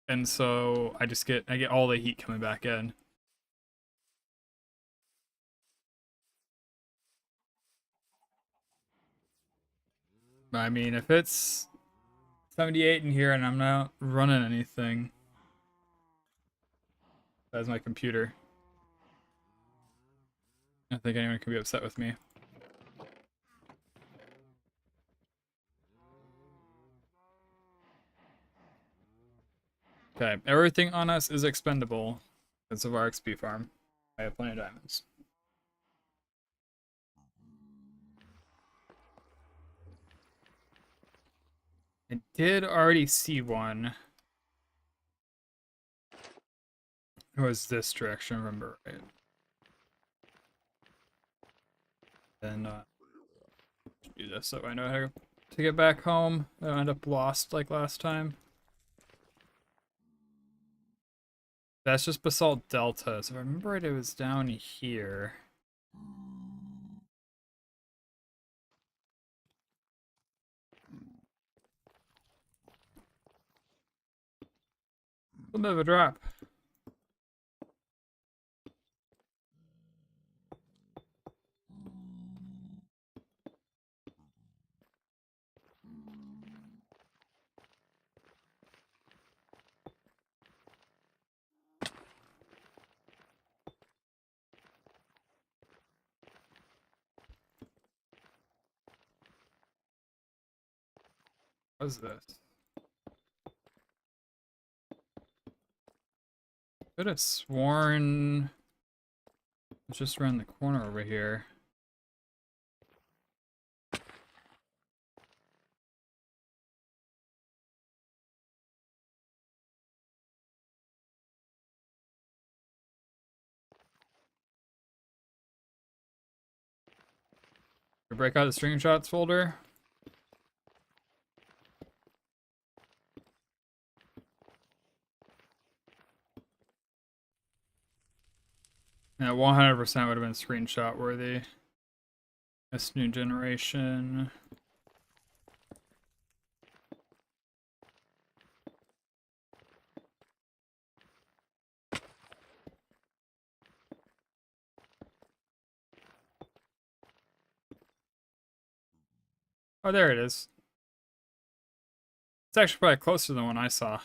And so I get all the heat coming back in. But I mean, if it's 78 in here and I'm not running anything, that's my computer. I don't think anyone can be upset with me. Okay, everything on us is expendable because of our XP farm. I have plenty of diamonds. I did already see one. It was this direction, remember right? Then do this so I know how to get back home. I don't end up lost like last time. That's just Basalt Delta. So if I remember right, it was down here. A little bit of a drop. What is this? Could have sworn It's just around the corner over here. Break out the screenshots folder. Yeah, 100% would have been screenshot worthy. This new generation. Oh, there it is. It's actually probably closer than one I saw.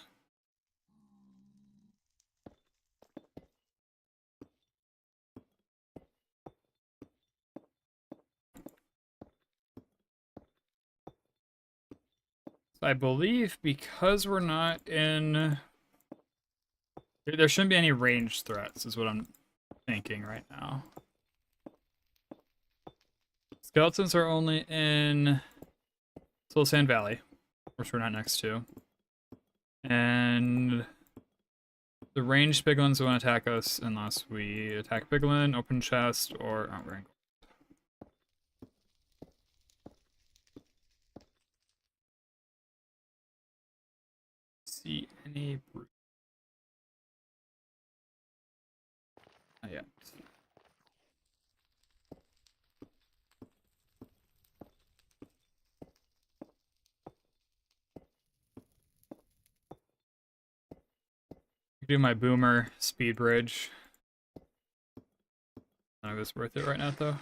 So I believe because we're not in... There shouldn't be any ranged threats, is what I'm thinking right now. Skeletons are only in Soul Sand Valley, which we're not next to. And the ranged piglins won't attack us unless we attack piglin, open chest, or... Oh, we're in... See any brute? Not yet. Do my boomer speed bridge. None of it's worth it right now, though.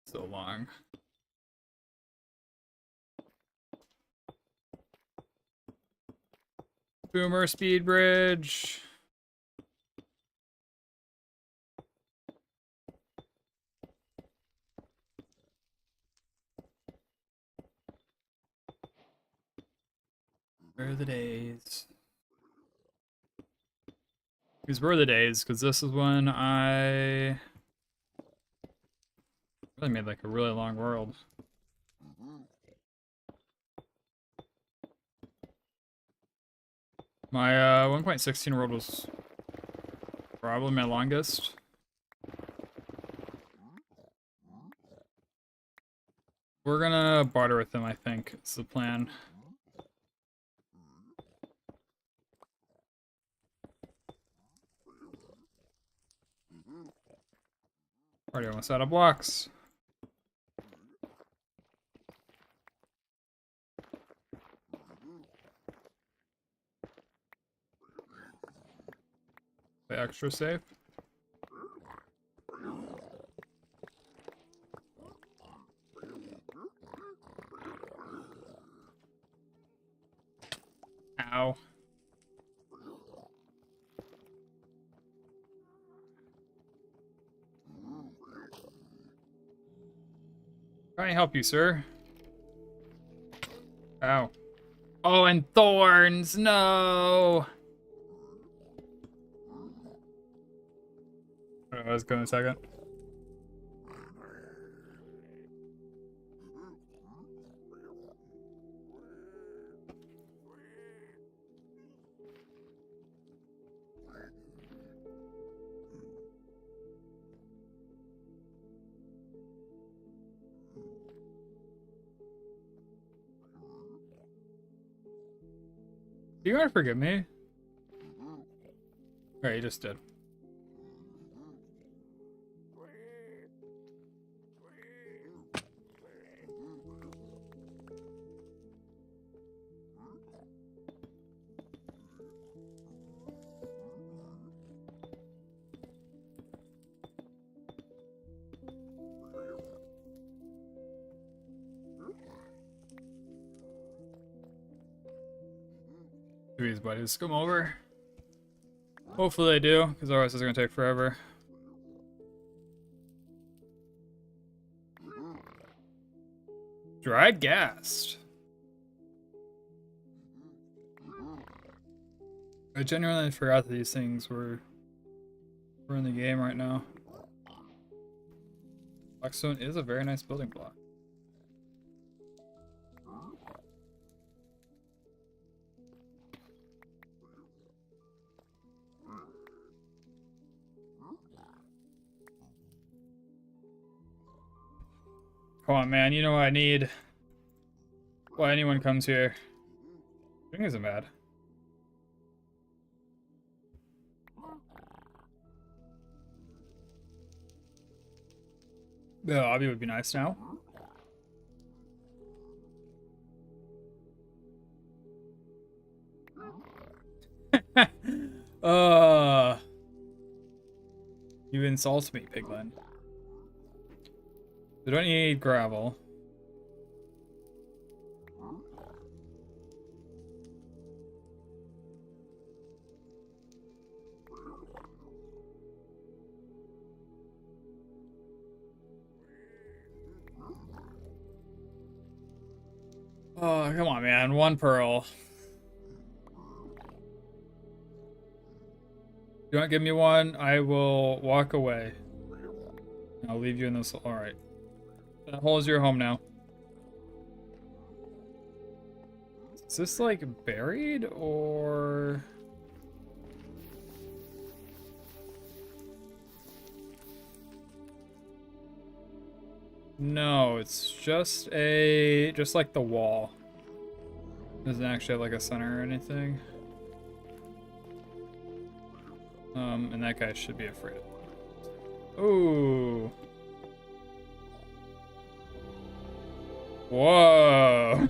So long. Boomer speed bridge. Where are the days? These were the days, because this is when I really made like a really long world. My 1.16 world was probably my longest. We're gonna barter with them, I think. It's the plan. Already almost out of blocks. Play extra safe. Ow. Trying to help you, sir. Ow. Oh, and thorns! No! I was going a second. You gonna forgive me? Alright, you just did. These buddies come over. Hopefully they do, because otherwise it's gonna take forever. Dried ghast. I genuinely forgot that these things were in the game right now. Blackstone is a very nice building block. Come on, man. You know what I need. Why anyone comes here. String isn't bad. The lobby would be nice now. You insult me, Piglin. We don't need gravel. Oh, come on, man. One pearl. You don't give me one, I will walk away. I'll leave you in this. Alright. That hole is your home now. Is this like buried or... No, it's just like the wall. Doesn't actually have like a center or anything. And that guy should be afraid. Ooh. Whoa.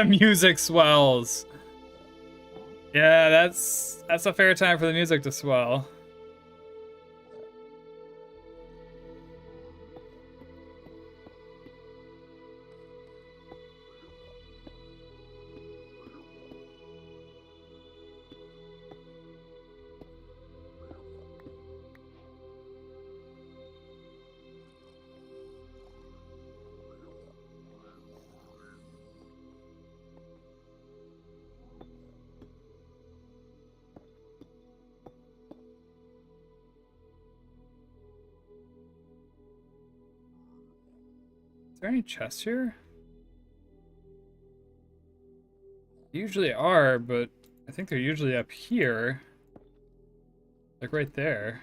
Music swells. Yeah, that's a fair time for the music to swell. Is there any chests here? Usually are, but I think they're usually up here. Like right there.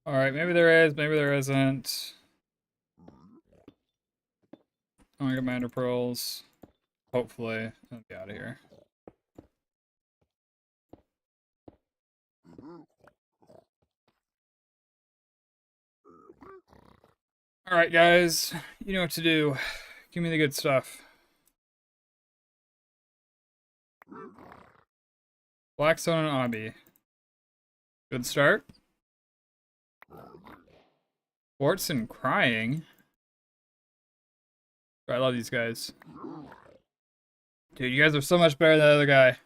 Alright, maybe there is, maybe there isn't. Oh, I got my ender pearls. Hopefully. I'll be out of here. Alright, guys. You know what to do. Give me the good stuff. Blackstone and Obby. Good start. Fortson crying. I love these guys. Dude, you guys are so much better than the other guy.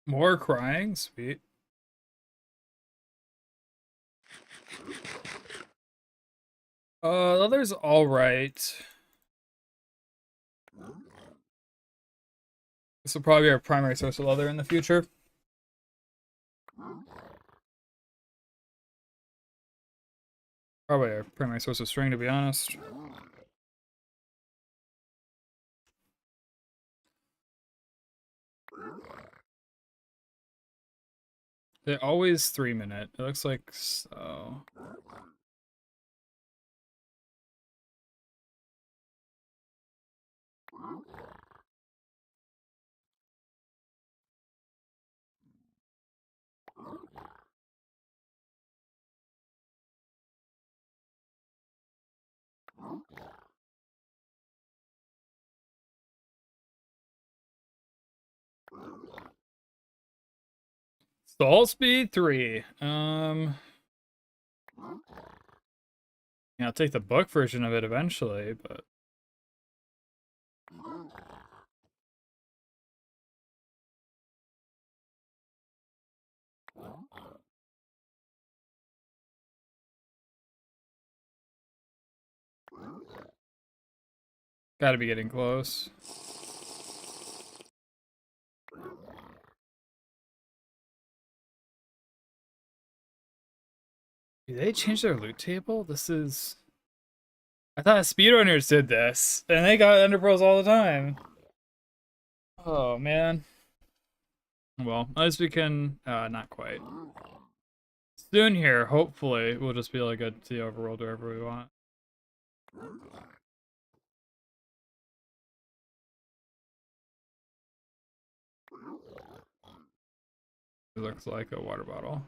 More crying? Sweet. Leather's alright. This will probably be our primary source of leather in the future. Probably our primary source of string, to be honest. They're always 3-minute. It looks like so. Soul Speed 3. Yeah, I'll take the book version of it eventually, but gotta be getting close. Did they change their loot table? This is... I thought speedrunners did this, and they got ender pearls all the time. Oh, man. Well, at least we can... not quite. Soon here, hopefully, we'll just be able to get to the overworld wherever we want. It looks like a water bottle.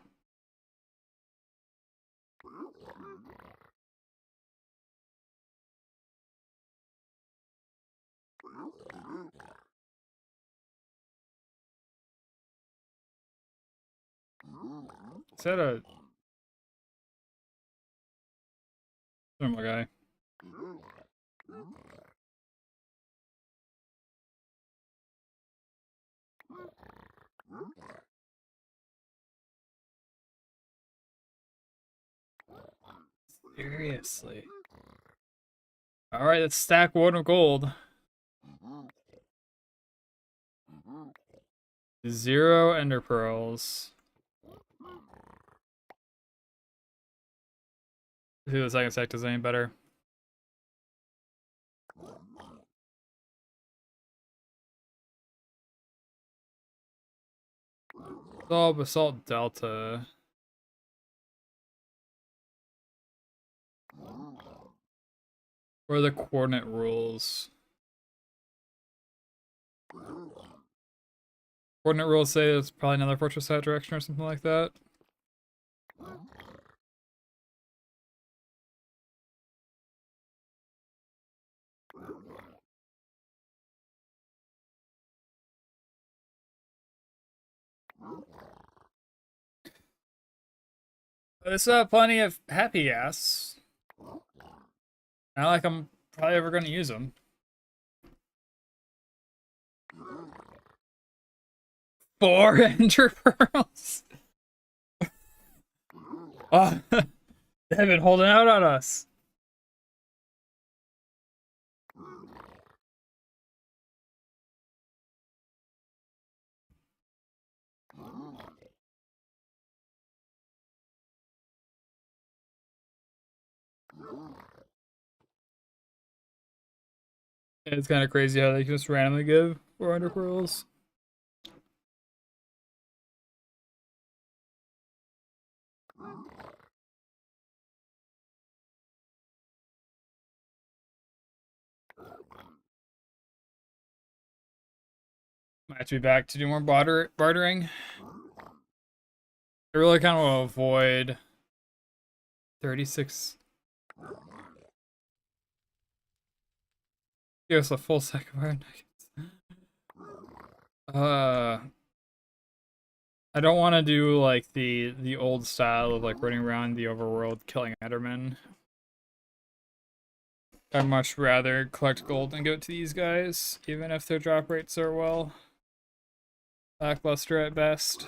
Is that a normal guy? Seriously. Alright, let's stack one of gold. 0 ender pearls. See if the second stack does any better. Oh, Basalt Delta. What are the coordinate rules? Coordinate rules say it's probably another fortress that direction or something like that. There's plenty of happy gas. Not like I'm probably ever going to use them. 4 ender pearls. Oh, they've been holding out on us. It's kind of crazy how they just randomly give 400 pearls. Might have to be back to do more bartering. I really kind of want to avoid 36. Give us a full sack of iron nuggets. I don't want to do like the old style of like running around the overworld killing Endermen. I'd much rather collect gold and give it to these guys, even if their drop rates are, well, lackluster at best.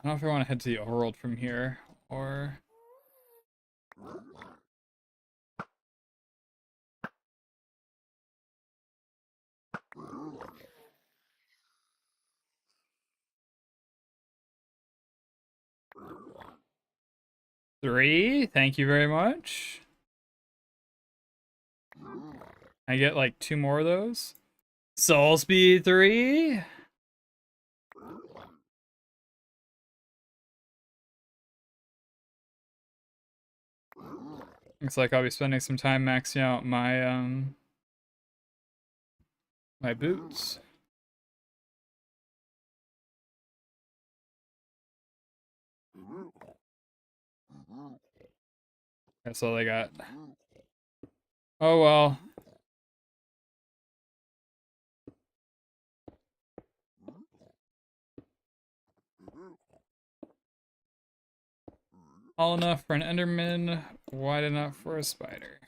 I don't know if I want to head to the overworld from here, or... Three, thank you very much. I get like 2 more of those. Soul Speed 3. Looks like I'll be spending some time maxing out my my boots. That's all I got. Oh well. Tall enough for an Enderman, wide enough for a spider.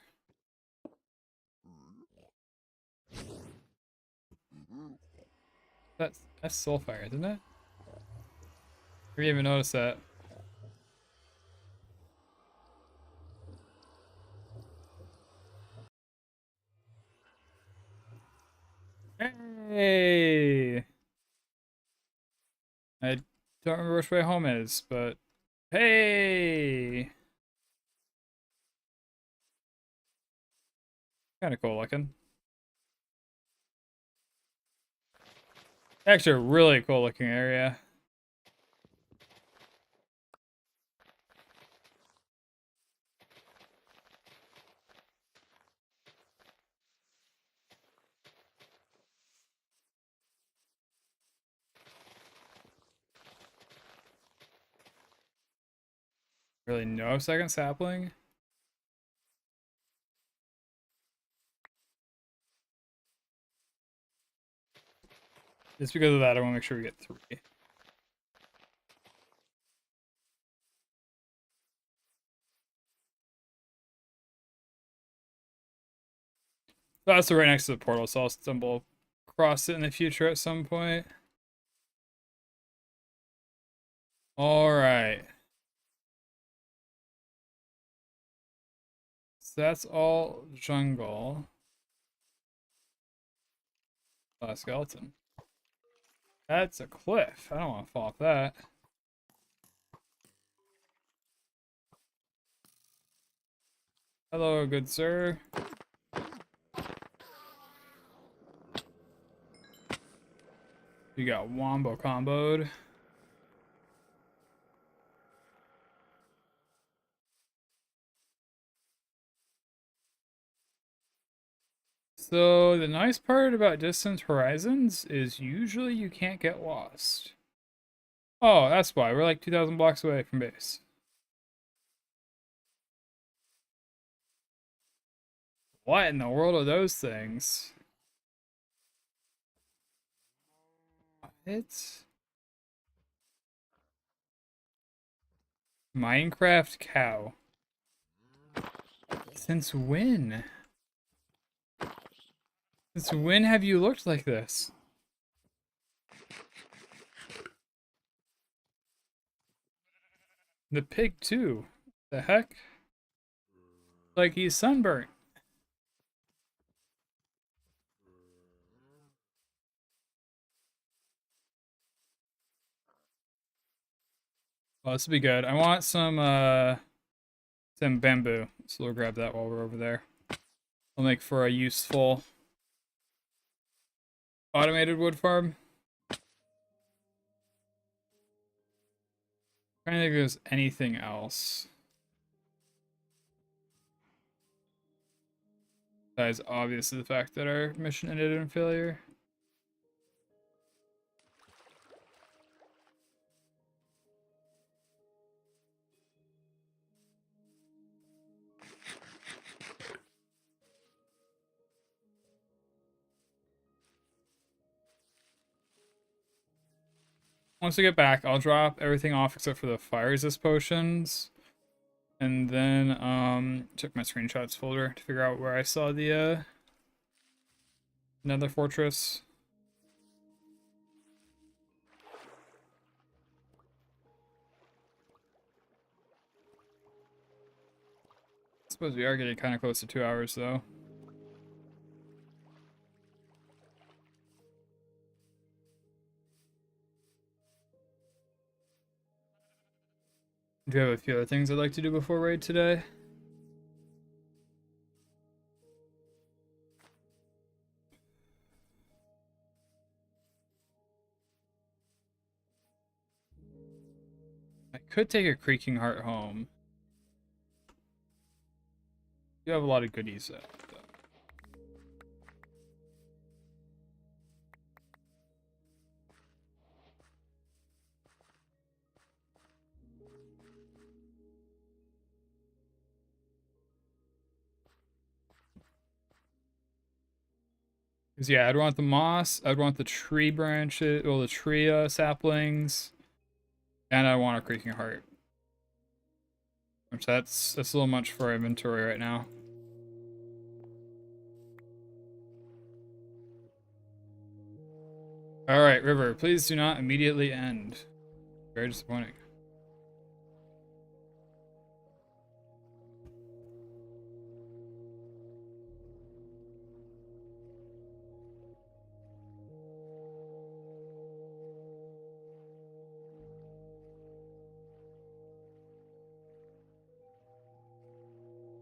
That's Soulfire, isn't it? I didn't even notice that. Hey! I don't remember which way home is, but hey! Kind of cool looking. Actually, a really cool looking area. Really no second sapling? Just because of that, I want to make sure we get 3. That's right next to the portal, so I'll stumble across it in the future at some point. Alright. So that's all jungle. Skeleton. That's a cliff. I don't want to fall off that. Hello, good sir. You got wombo comboed. So the nice part about distant horizons is usually you can't get lost. Oh, that's why. We're like 2,000 blocks away from base. What in the world are those things? It's Minecraft cow. Since when? Since when have you looked like this? The pig too. The heck? Like he's sunburnt. Well, this would be good. I want some bamboo. So we'll grab that while we're over there. We'll make for a useful automated wood farm. Trying to think if there's anything else. Besides obviously the fact that our mission ended in failure. Once we get back, I'll drop everything off except for the fire resist potions. And then check my screenshots folder to figure out where I saw the nether fortress. I suppose we are getting kind of close to 2 hours though. Do you have a few other things I'd like to do before raid today? I could take a creaking heart home. You have a lot of goodies though. Because yeah, I'd want the moss, I'd want the tree branches, well, the tree saplings, and I want a creaking heart. Which that's a little much for our inventory right now. Alright, River, please do not immediately end. Very disappointing.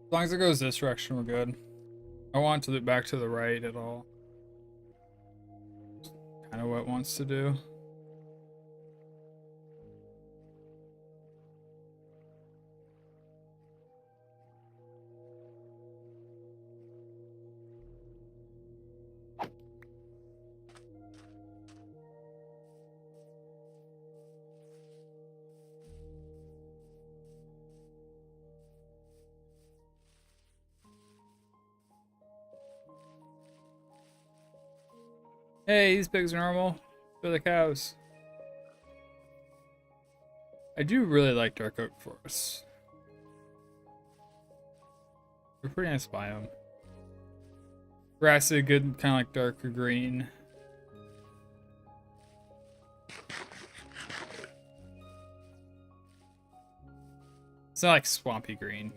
As long as it goes this direction, we're good. I want to loop back to the right at all. Kind of what it wants to do. Hey, these pigs are normal. They're the cows. I do really like dark oak forests. They're pretty nice biome. Grassy, good, kind of like darker green. It's not like swampy green.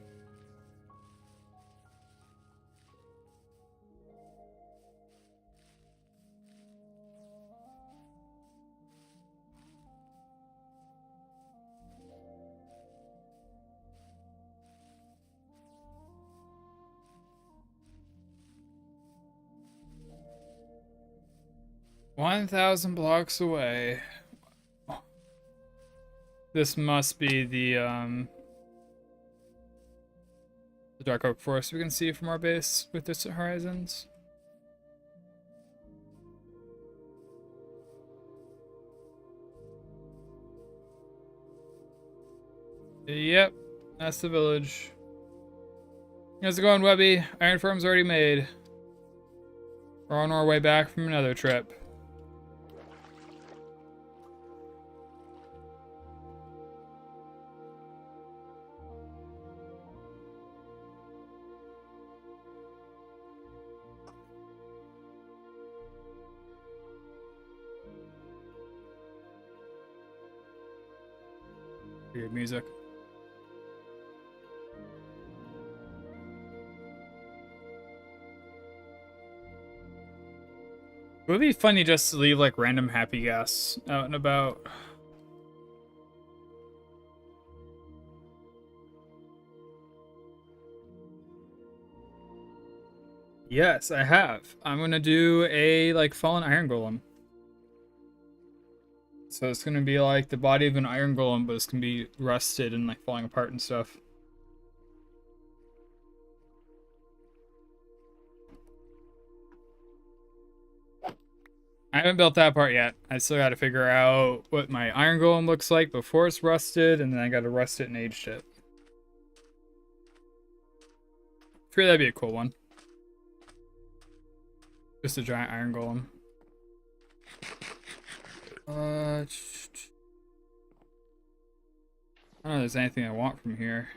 "1,000 blocks away." This must be the dark oak forest we can see from our base with distant horizons. Yep, that's the village. How's it going, Webby? Iron farm's already made. We're on our way back from another trip. Weird music. It would be funny just to leave like random happy gas out and about. Yes, I have. I'm gonna do a like fallen iron golem. So it's gonna be like the body of an iron golem, but it's gonna be rusted and like falling apart and stuff. I haven't built that part yet. I still gotta figure out what my iron golem looks like before it's rusted, and then I gotta rust it and age it. I figure that'd be a cool one. Just a giant iron golem. I don't know if there's anything I want from here.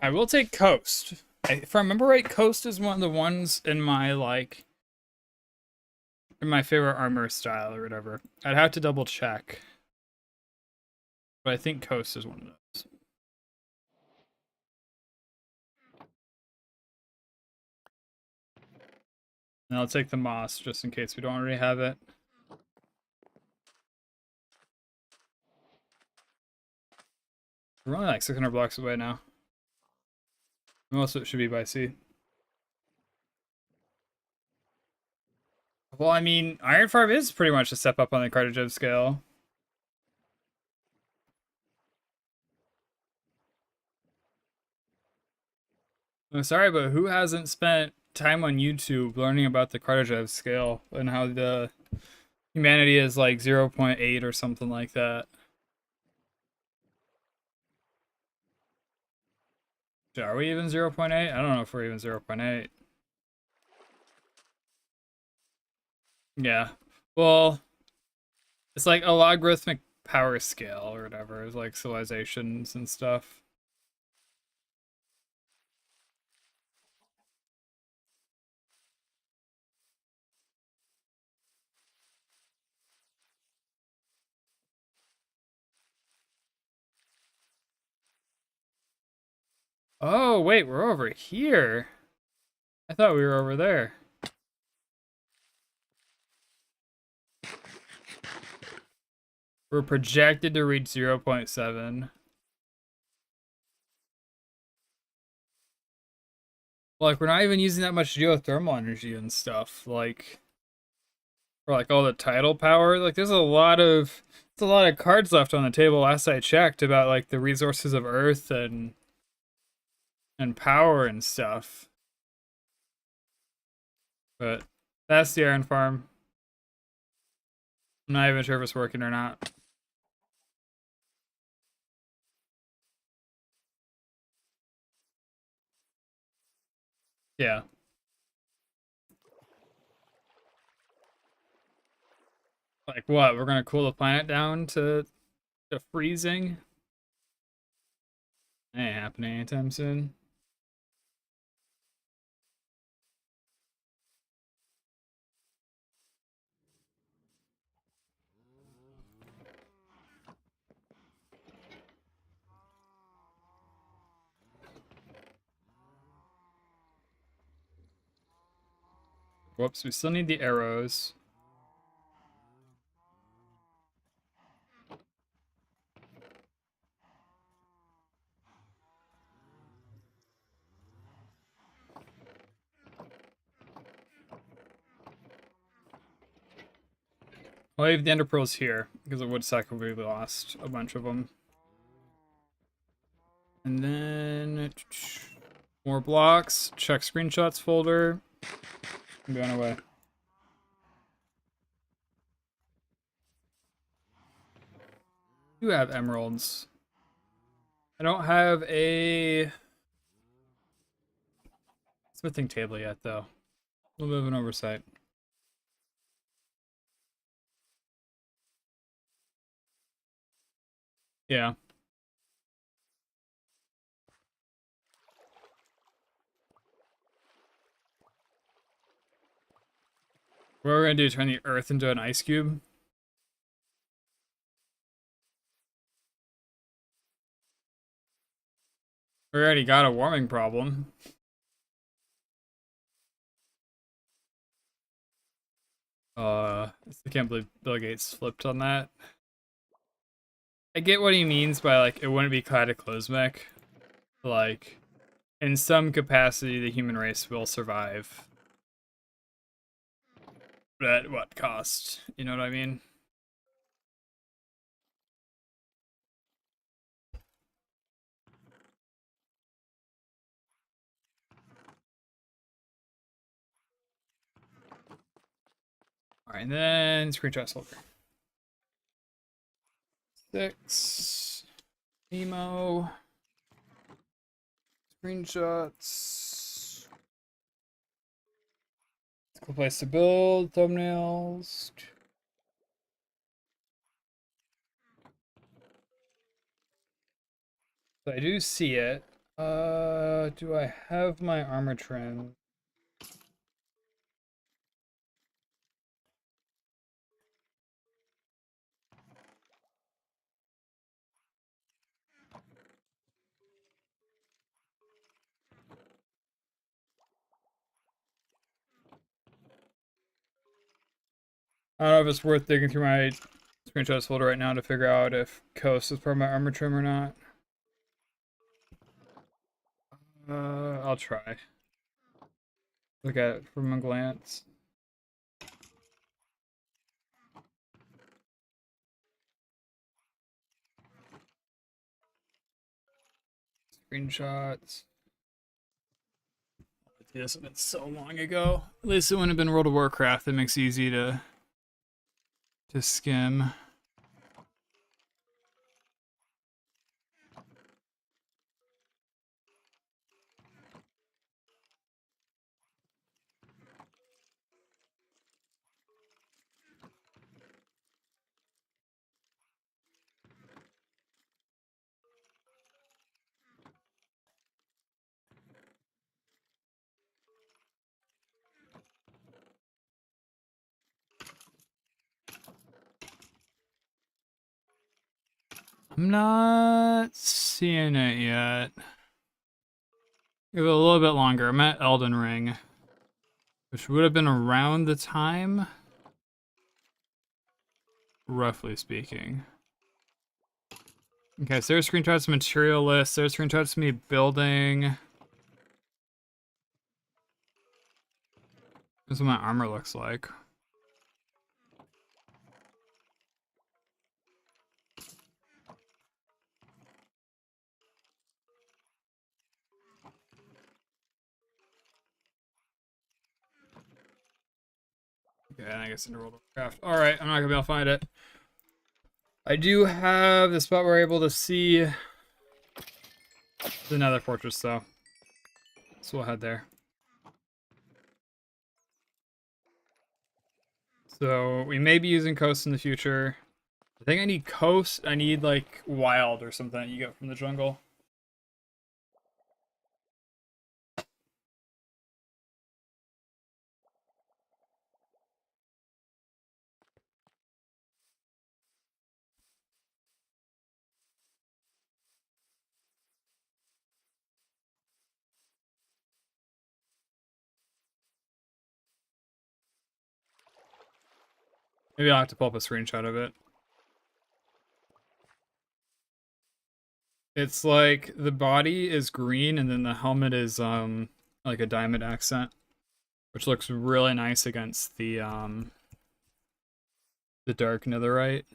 I will take Coast. If I remember right, Coast is one of the ones in my like in my favorite armor style or whatever. I'd have to double check. But I think Coast is one of those. And I'll take the moss just in case we don't already have it. We're only like 600 blocks away now. Most of it should be by sea. Well, I mean, Iron Farm is pretty much a step up on the kardashev scale. I'm sorry, but who hasn't spent time on YouTube learning about the Kardashev scale and how the humanity is like 0.8 or something like that? Are we even 0.8? I don't know if we're even 0.8. Yeah. Well, it's like a logarithmic power scale or whatever. It's like civilizations and stuff. Oh, wait, we're over here. I thought we were over there. We're projected to reach 0.7. Like, we're not even using that much geothermal energy and stuff. Like, for like all the tidal power. Like, there's a lot of cards left on the table last I checked about like the resources of Earth and power and stuff. But that's the iron farm. I'm not even sure if it's working or not. Yeah. Like what? We're gonna cool the planet down to freezing? Ain't happening anytime soon. Whoops, we still need the arrows. I'll leave the ender pearls here because it would suck if we lost a bunch of them. And then more blocks. Check screenshots folder. I'm going away. You have emeralds. I don't have a smithing table yet, though. A little bit of an oversight. Yeah. What we're gonna do? Turn the earth into an ice cube? We already got a warming problem. I can't believe Bill Gates flipped on that. I get what he means by like it wouldn't be cataclysmic. Like in some capacity, the human race will survive. But at what cost? You know what I mean? All right, and then screenshot solver. 6. Emo. Screenshots. Cool place to build. Thumbnails. So I do see it. Do I have my armor trim? I don't know if it's worth digging through my screenshots folder right now to figure out if Coast is part of my armor trim or not. I'll try. Look at it from a glance. Screenshots. This would have been so long ago. At least it wouldn't have been World of Warcraft. That makes it easy to skim. I'm not seeing it yet. Give it a little bit longer. I'm at Elden Ring, which would have been around the time, roughly speaking. Okay, so there's screenshots of material lists. There's screenshots of me building. This is what my armor looks like. Okay, I guess into World of Warcraft. Alright, I'm not gonna be able to find it. I do have the spot where we're able to see the Nether Fortress, though. So we'll head there. So we may be using coast in the future. I think I need coast. I need like wild or something that you get from the jungle. Maybe I'll have to pull up a screenshot of it. It's like the body is green and then the helmet is like a diamond accent, which looks really nice against the dark netherite.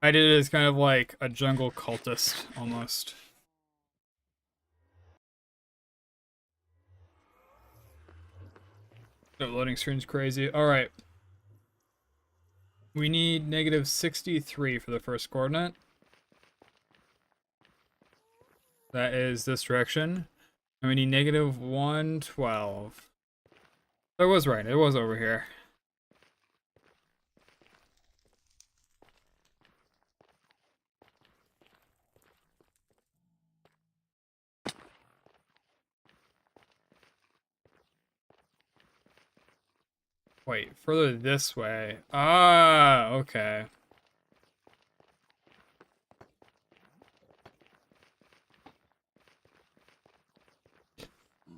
I did it as kind of like a jungle cultist almost. The loading screen's crazy. Alright. We need -63 for the first coordinate. That is this direction. And we need -112. I was right, it was over here. Wait, further this way. Ah, okay.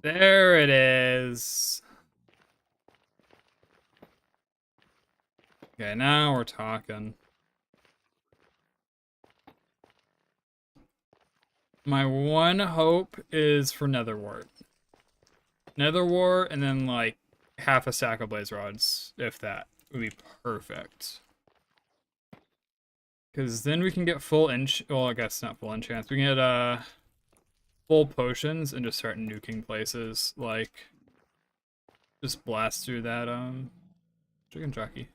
There it is. Okay, now we're talking. My one hope is for Netherwart. Netherwart and then like half a stack of blaze rods, if that, would be perfect. Because then we can get full well, I guess not full enchants. We can get full potions and just start nuking places. Like, just blast through that chicken jockey.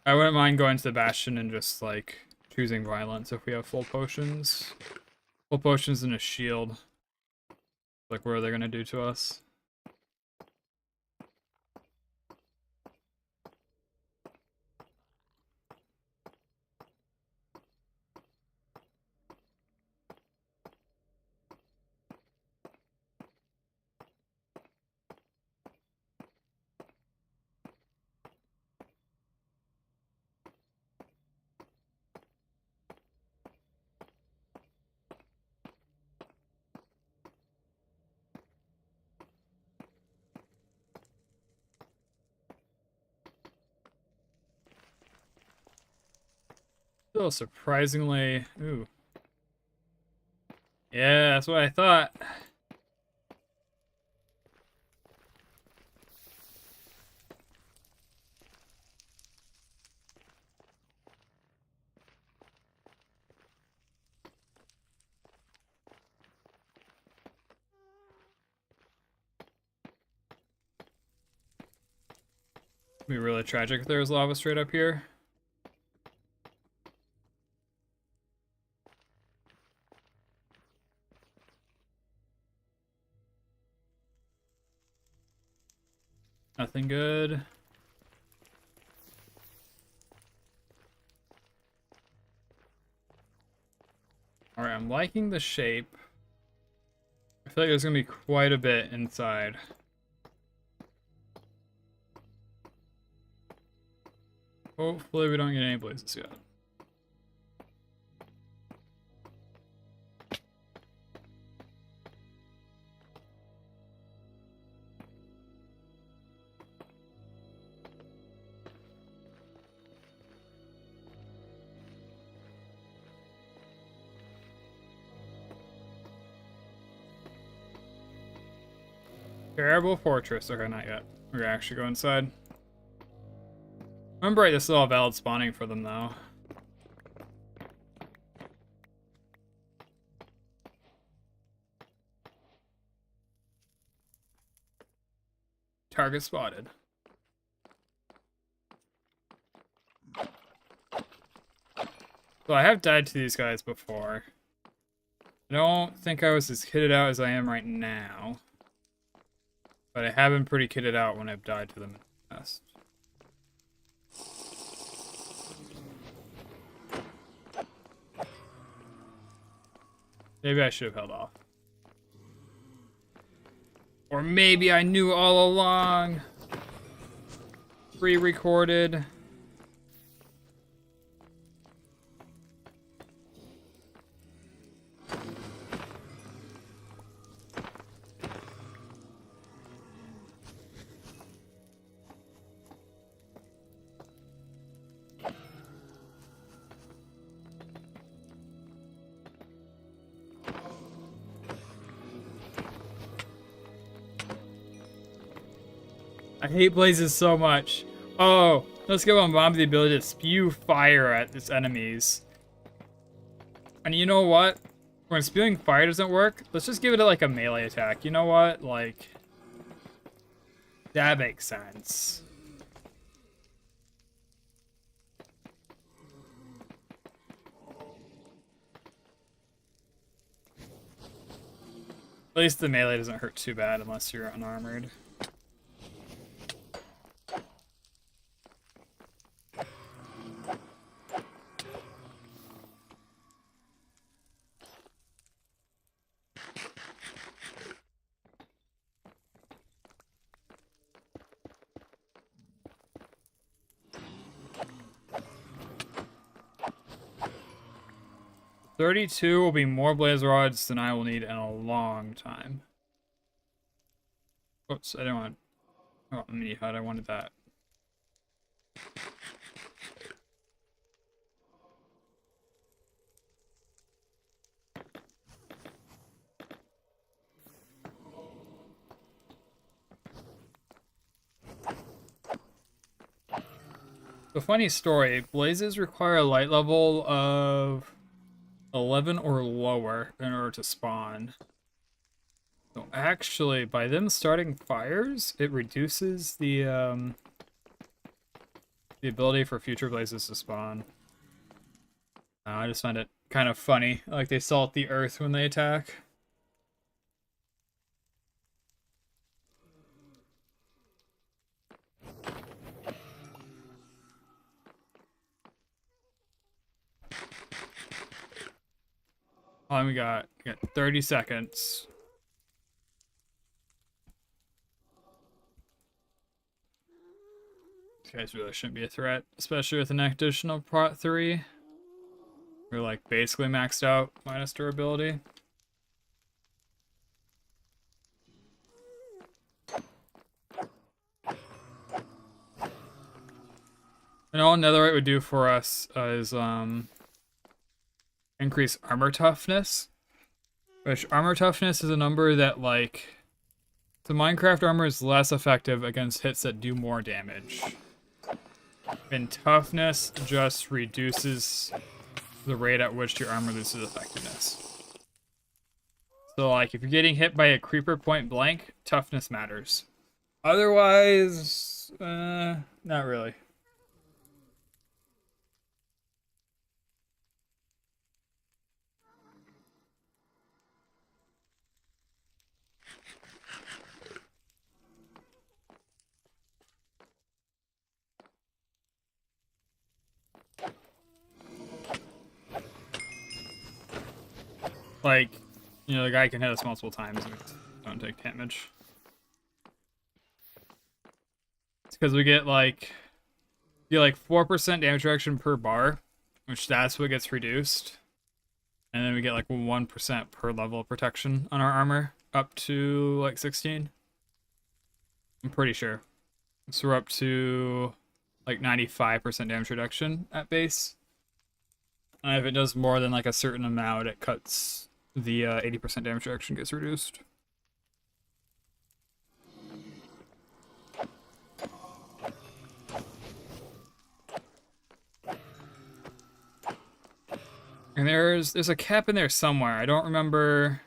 I wouldn't mind going to the Bastion and just like choosing violence if we have full potions. Full potions and a shield. Like, what are they gonna do to us? Still surprisingly... Ooh. Yeah, that's what I thought. It'd be really tragic if there was lava straight up here. Nothing good. Alright, I'm liking the shape. I feel like there's gonna be quite a bit inside. Hopefully we don't get any blazes yet. Terrible fortress. Okay, not yet. We're gonna actually go inside. Remember, this is all valid spawning for them, though. Target spotted. So I have died to these guys before. I don't think I was as kitted out as I am right now. But I have been pretty kitted out when I've died to them in the past. Maybe I should have held off. Or maybe I knew all along. Pre-recorded. I hate blazes so much. Oh, let's give on Bomb the ability to spew fire at its enemies. And you know what? When spewing fire doesn't work, let's just give it like a melee attack. You know what? Like, that makes sense. At least the melee doesn't hurt too bad unless you're unarmored. $32 will be more blaze rods than I will need in a long time. Oops, I didn't want... Oh, mini hut, I wanted that. So funny story, blazes require a light level of 11 or lower in order to spawn. So actually, by them starting fires, it reduces the ability for future blazes to spawn. I just find it kind of funny, like they salt the earth when they attack. Oh, we got 30 seconds. These guys really shouldn't be a threat, especially with an additional prot 3. We're like basically maxed out minus durability. And all netherite would do for us is increase armor toughness, which armor toughness is a number that, like, the Minecraft armor is less effective against hits that do more damage. And toughness just reduces the rate at which your armor loses effectiveness. So, like, if you're getting hit by a creeper point blank, toughness matters. Otherwise, Not really. Like, you know, the guy can hit us multiple times and don't take damage. It's because we get like 4% damage reduction per bar, which that's what gets reduced. And then we get like 1% per level of protection on our armor up to like 16. I'm pretty sure. So we're up to like 95% damage reduction at base. And if it does more than like a certain amount, it cuts the 80% damage reduction gets reduced. And there's a cap in there somewhere. I don't remember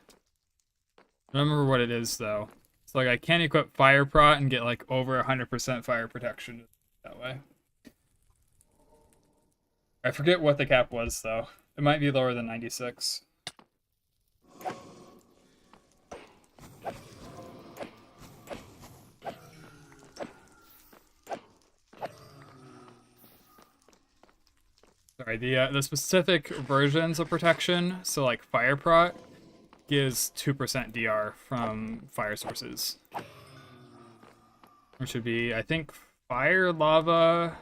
what it is though. It's like I can't equip fire prot and get like over 100% fire protection that way. I forget what the cap was though. It might be lower than 96. Sorry, the specific versions of protection, so like fire prot, gives 2% DR from fire sources. Which would be, I think, fire, lava,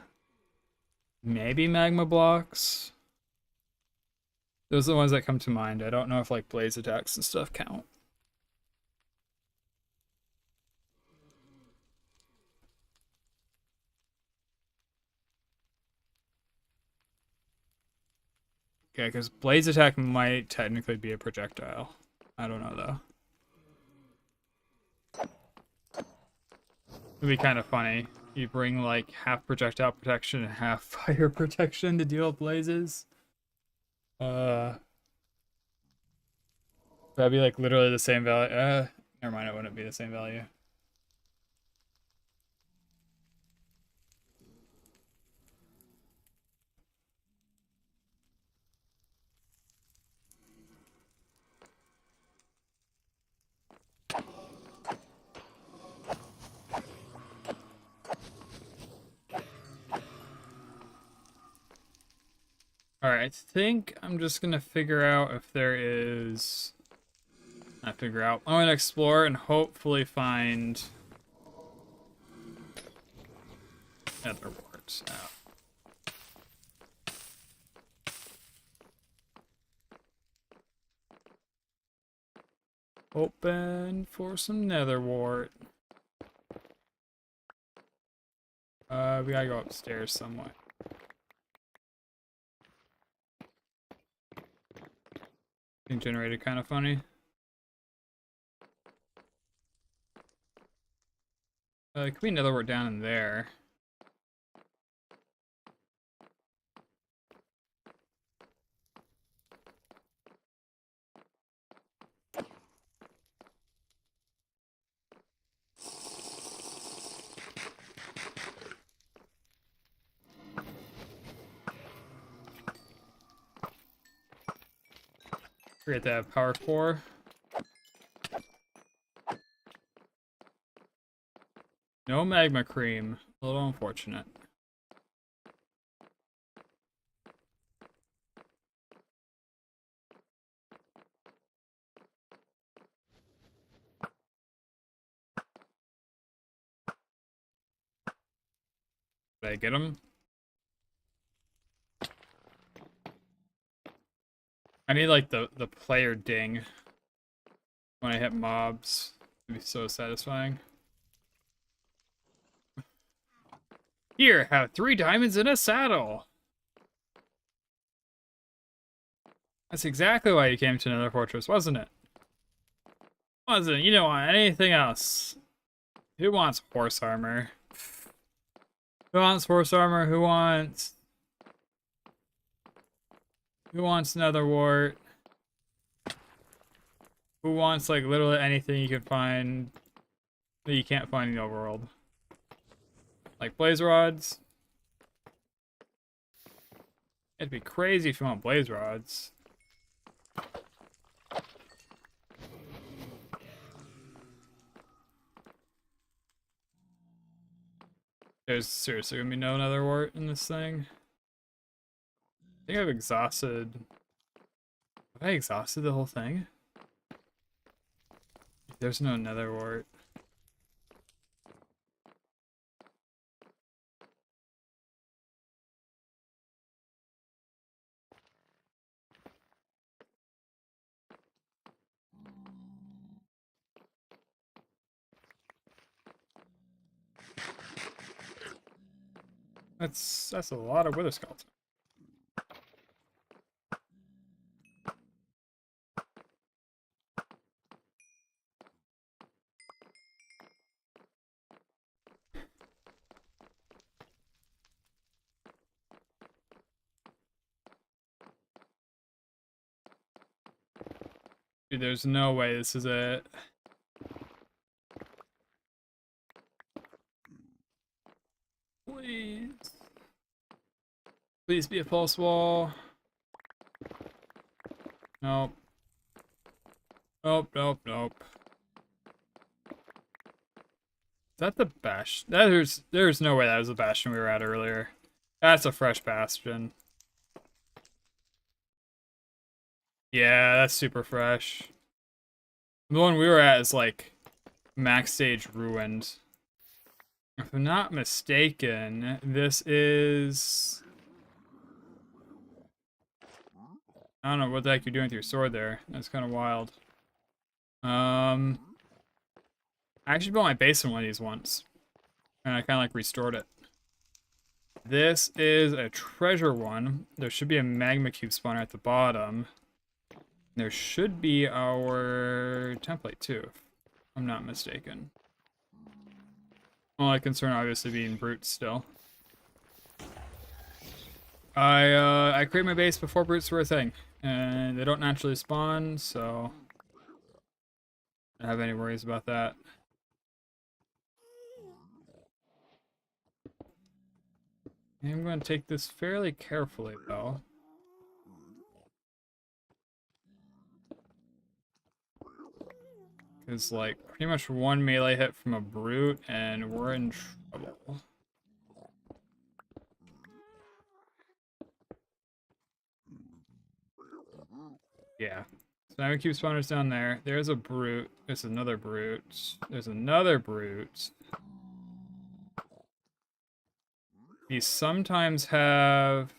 maybe magma blocks. Those are the ones that come to mind. I don't know if like blaze attacks and stuff count. Yeah, because blaze attack might technically be a projectile. I don't know though. It'd be kind of funny. You bring like half projectile protection and half fire protection to deal with blazes. That'd be like literally the same value. Never mind, it wouldn't be the same value. Alright, I think I'm just gonna figure out if there is... Not figure out. I'm gonna explore and hopefully find... nether warts. Open for some nether wart. We gotta go upstairs somewhere. Being generated kind of funny. It could be another wart down in there. Create that power core. No magma cream. A little unfortunate. Did I get him? I need like the player ding when I hit mobs. It'd be so satisfying. Here, have 3 diamonds in a saddle. That's exactly why you came to Nether Fortress, wasn't it? Wasn't it? You don't want anything else. Who wants horse armor? Who wants horse armor? Who wants nether wart? Who wants like literally anything you can find that you can't find in the overworld? Like blaze rods. It'd be crazy if you want blaze rods. There's seriously gonna be no nether wart in this thing. I think I've exhausted. Have I exhausted the whole thing? There's no nether wart. That's a lot of wither skeleton. Dude, there's no way this is it. Please. Please be a pulse wall. Nope. Nope, nope, nope. Is that the bastion? There's no way that was the bastion we were at earlier. That's a fresh bastion. Yeah, that's super fresh. The one we were at is like max stage ruined. If I'm not mistaken, this is... I don't know what the heck you're doing with your sword there. That's kind of wild. I actually built my base in one of these once. And I kind of like restored it. This is a treasure one. There should be a magma cube spawner at the bottom. There should be our template too, if I'm not mistaken. Only concern obviously being brutes still. I create my base before brutes were a thing, and they don't naturally spawn, so I don't have any worries about that. I'm going to take this fairly carefully though. Because, like, pretty much one melee hit from a brute, and we're in trouble. Yeah. So now we keep spawners down there. There's a brute. There's another brute. There's another brute. These sometimes have...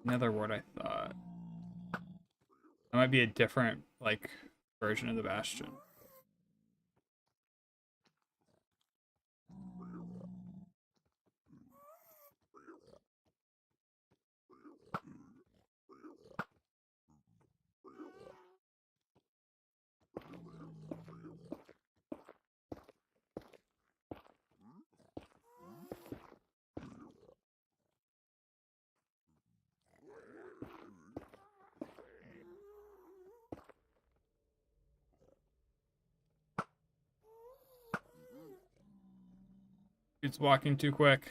nether wart, I thought. That might be a different, like, version of the bastion. It's walking too quick.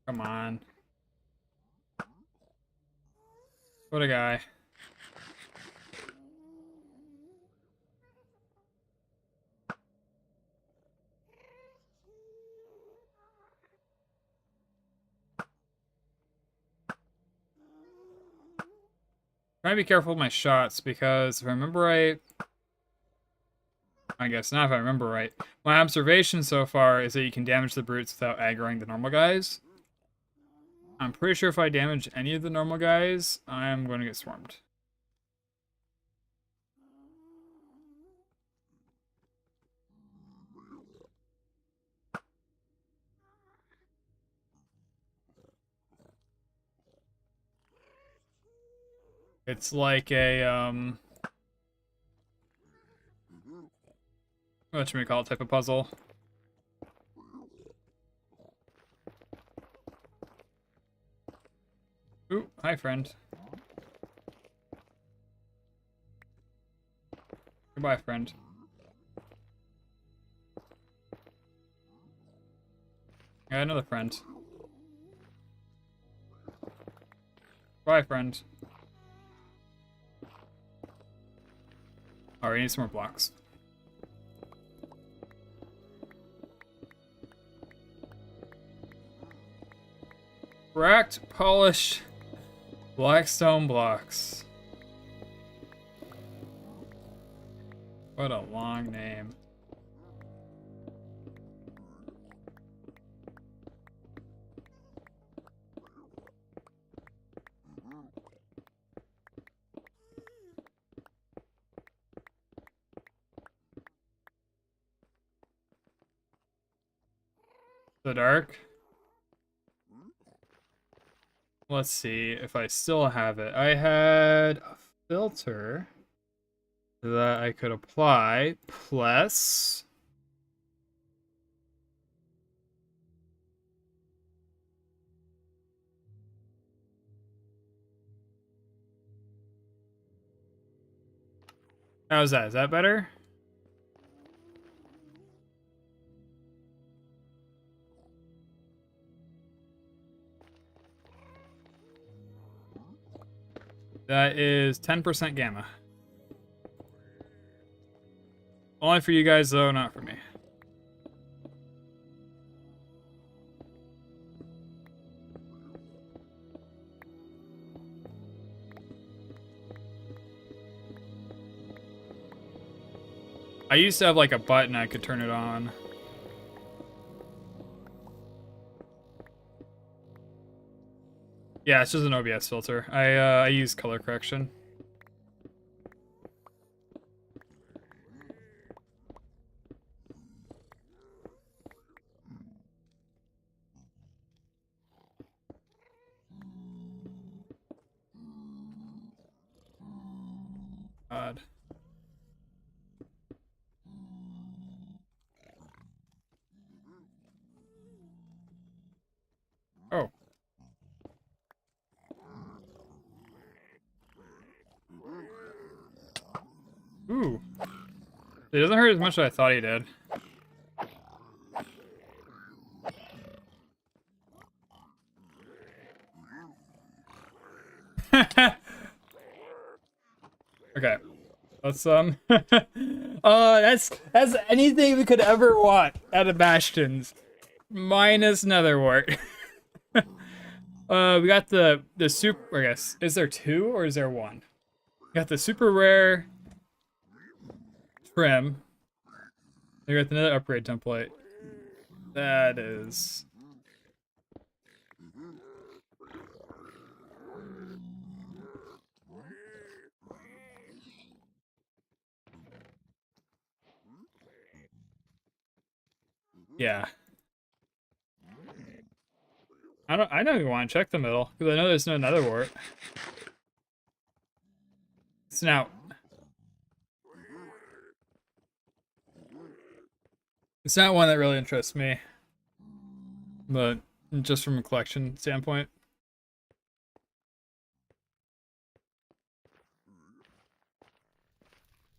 Come on. What a guy. Try to be careful with my shots because if I remember right, I guess not if I remember right, my observation so far is that you can damage the brutes without aggroing the normal guys. I'm pretty sure if I damage any of the normal guys, I'm going to get swarmed. It's like a, whatchamacallit type of puzzle. Goodbye, friend. Goodbye, friend. I got another friend. Bye, friend. Alright, I need some more blocks. Cracked, polished, black stone blocks. What a long name. The dark. Let's see if I still have it. I had a filter that I could apply, plus how's that? Is that better? That is 10% gamma. Only for you guys though, not for me. I used to have like a button I could turn it on. Yeah, it's just an OBS filter. I use color correction. God. Oh. Ooh. It doesn't hurt as much as I thought he did. Okay. Let's that's anything we could ever want out of Bastions. Minus Netherwart. We got the super, I guess. Is there two or is there one? We got the super rare trim. We got another upgrade template. That is yeah. I know you want to check the middle, because I know there's no Netherwart. Snout. It's not one that really interests me. But just from a collection standpoint.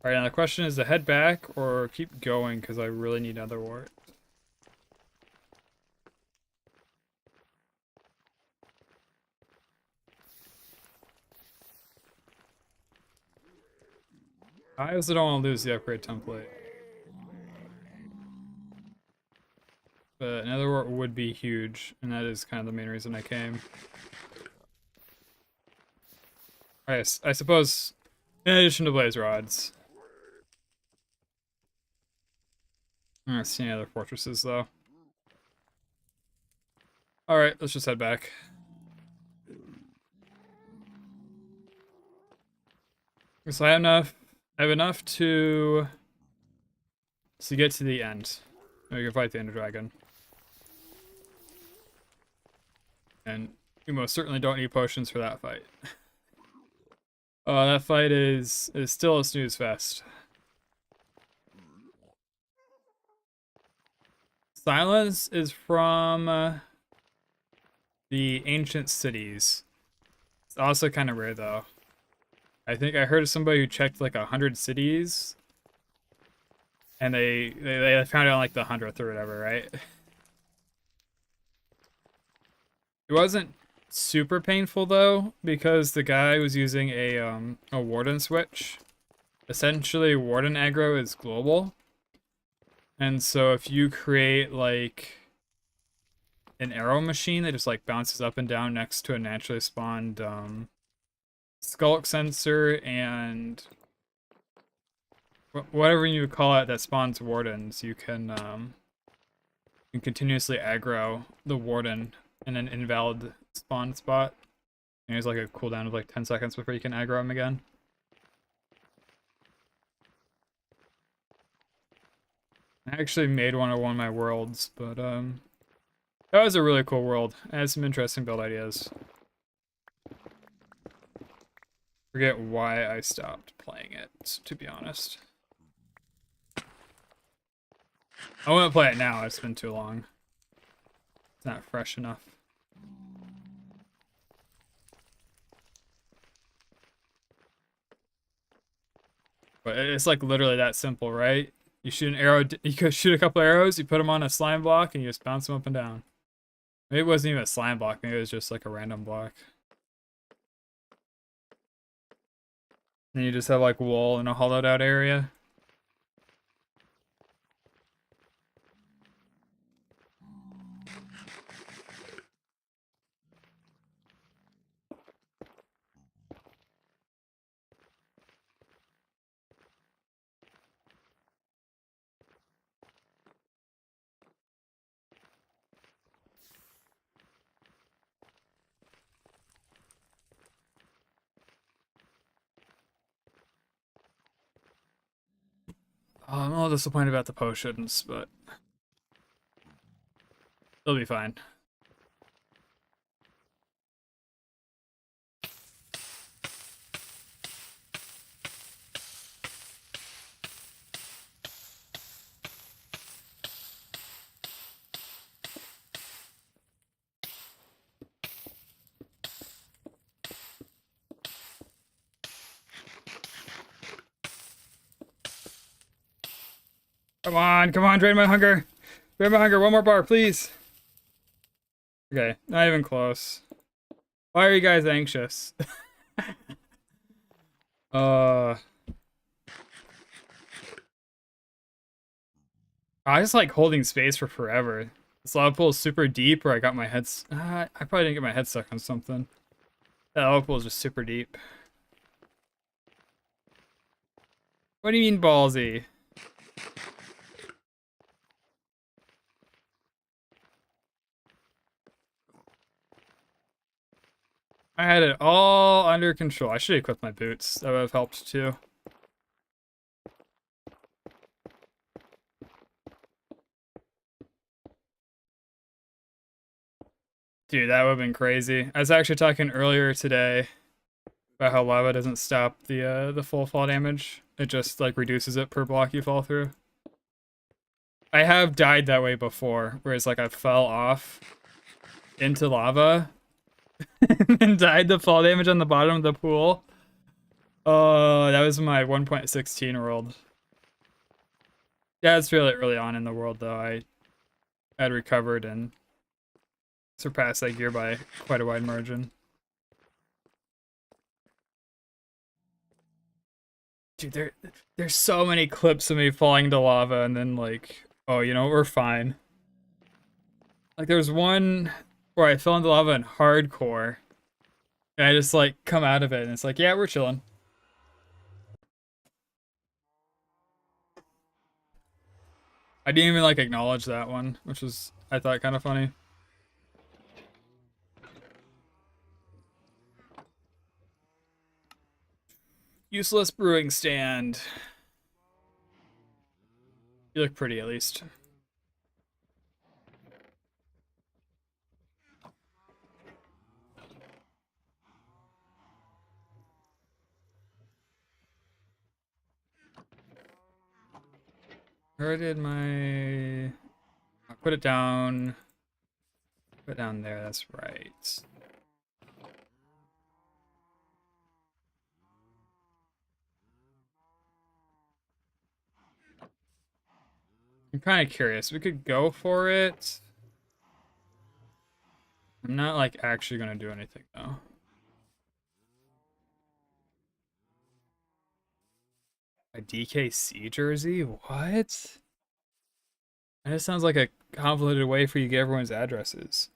Alright, now the question is to head back or keep going, because I really need Netherwart. I also don't want to lose the upgrade template. But Netherwart would be huge, and that is kind of the main reason I came. Alright, I suppose, in addition to blaze rods. I don't see any other fortresses, though. Alright, let's just head back. So I have enough to get to the end. We can fight the Ender Dragon. And we most certainly don't need potions for that fight. That fight is still a snooze fest. Silence is from the ancient cities. It's also kind of rare though. I think I heard of somebody who checked like 100 cities, and they found it on like the 100th or whatever, right? It wasn't super painful though, because the guy was using a warden switch. Essentially, warden aggro is global, and so if you create like an arrow machine that just like bounces up and down next to a naturally spawned skulk sensor and whatever you would call it that spawns wardens, you can continuously aggro the warden in an invalid spawn spot. And there's like a cooldown of like 10 seconds before you can aggro him again. I actually made one of my worlds, but that was a really cool world. It had some interesting build ideas. Forget why I stopped playing it, to be honest. I won't play it now, it's been too long. It's not fresh enough. But it's like literally that simple, right? You shoot an arrow, you could shoot a couple arrows, you put them on a slime block, and you just bounce them up and down. Maybe it wasn't even a slime block, maybe it was just like a random block. And you just have like wool in a hollowed out area. I'm a little disappointed about the potions, but it'll be fine. Come on, drain my hunger. Drain my hunger, one more bar, please. Okay, not even close. Why are you guys anxious? I just like holding space for forever. This lava pool is super deep, or I got my head. I probably didn't get my head stuck on something. That lava pool is just super deep. What do you mean ballsy? I had it all under control. I should equip my boots. That would have helped too. Dude, that would have been crazy. I was actually talking earlier today about how lava doesn't stop the full fall damage. It just like reduces it per block you fall through. I have died that way before, whereas like I fell off into lava and died the fall damage on the bottom of the pool. Oh, that was my 1.16 world. Yeah, it's really early on in the world though. I had recovered and surpassed that gear by quite a wide margin. Dude, there's so many clips of me falling into lava and then like, oh, you know, we're fine. Like there's one where I fell into lava in hardcore and I just like come out of it and it's like, yeah, we're chilling. I didn't even like acknowledge that one, which was, I thought, kind of funny. Useless brewing stand. You look pretty, at least. Where did my... I put it down. Put it down there, that's right. I'm kind of curious. We could go for it. I'm not like actually gonna do anything though. A DKC jersey? What? That just sounds like a convoluted way for you to get everyone's addresses.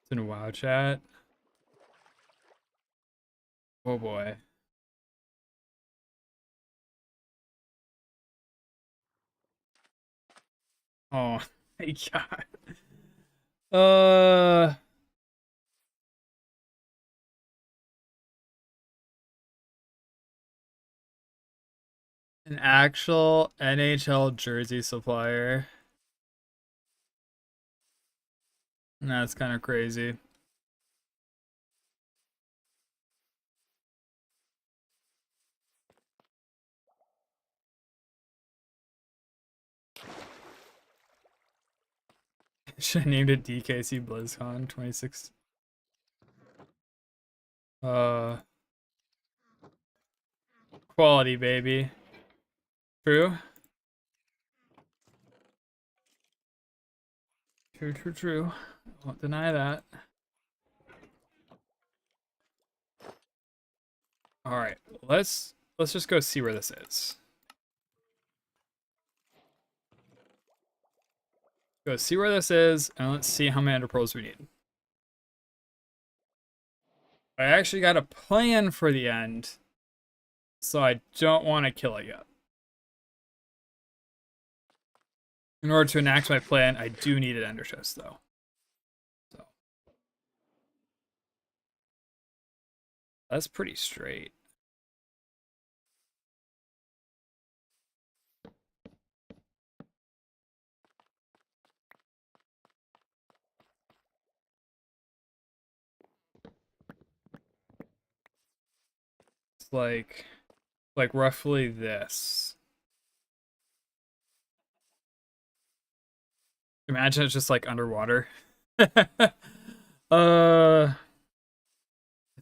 It's in WoW chat. Oh boy. Oh my god. Uh, an actual NHL jersey supplier. That's kind of crazy. Should have named it DKC BlizzCon 26. Uh, quality, baby. True. True, true, true. Won't deny that. All right, let's just go see where this is. Go see where this is, and let's see how many Ender we need. I actually got a plan for the end, so I don't want to kill it yet. In order to enact my plan, I do need an Ender chest, though. So that's pretty straight. It's like roughly this. Imagine it's just like underwater. I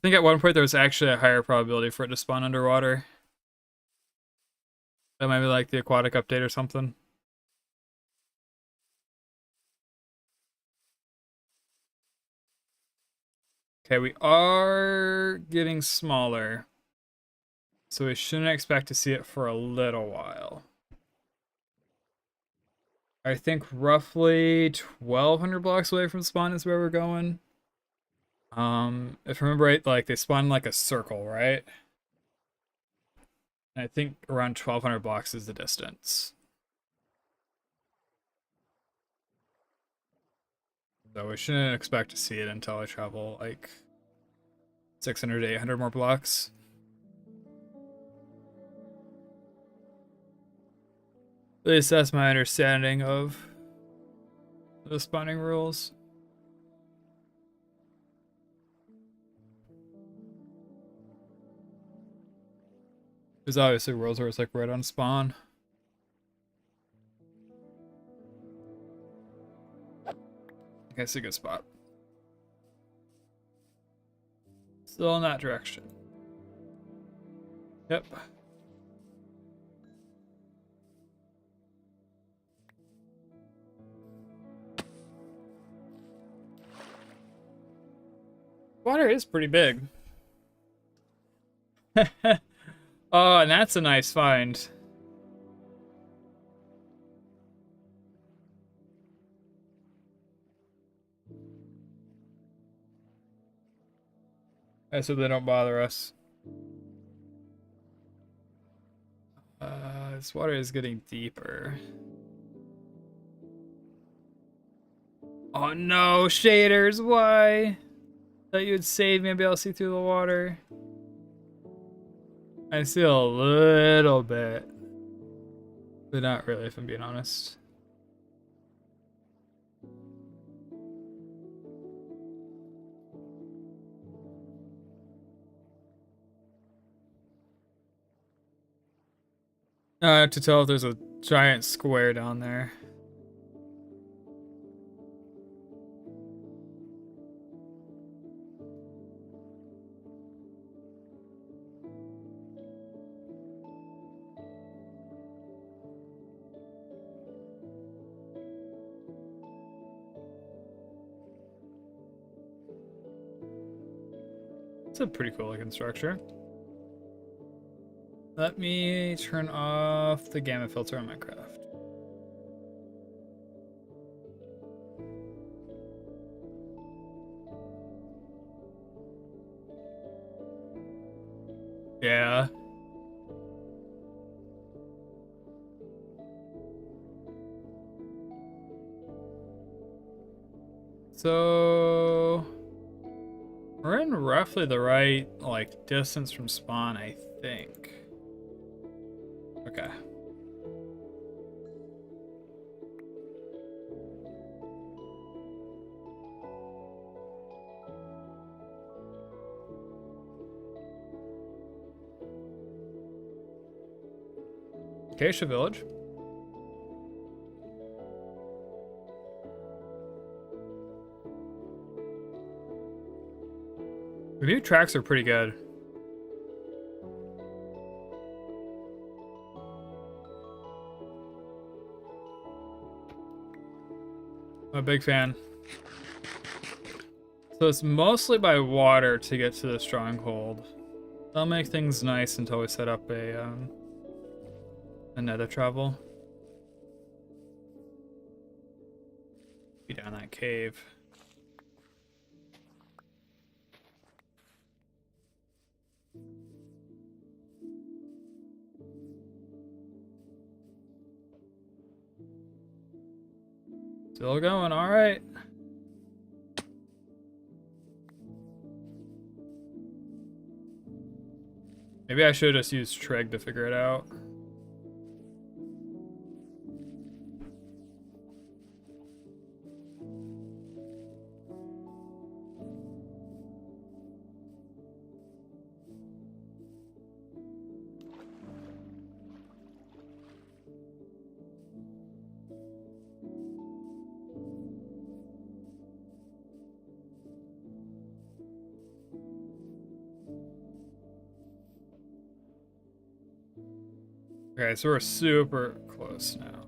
think at one point there was actually a higher probability for it to spawn underwater. That might be like the aquatic update or something. Okay, we are getting smaller. So we shouldn't expect to see it for a little while. I think roughly 1,200 blocks away from spawn is where we're going. If I remember right, like they spawn like a circle, right? And I think around 1,200 blocks is the distance. So we shouldn't expect to see it until I travel like 600 to 800 more blocks. At least that's my understanding of the spawning rules. There's obviously worlds where it's like right on spawn. I guess a good spot. Still in that direction. Yep. Water is pretty big. Oh, and that's a nice find. I so they don't bother us. This water is getting deeper. Oh no, shaders, why? Thought you'd save me and be able to see through the water. I see a little bit. But not really, if I'm being honest. I have to tell if there's a giant square down there. It's a pretty cool looking structure. Let me turn off the gamma filter on Minecraft. Yeah. So we're in roughly the right like distance from spawn, I think. Okay. Acacia Village. The new tracks are pretty good. I'm a big fan. So it's mostly by water to get to the stronghold. That'll make things nice until we set up a nether travel. Be down that cave. Still going, alright. Maybe I should just use Trig to figure it out. Okay, so we're super close now.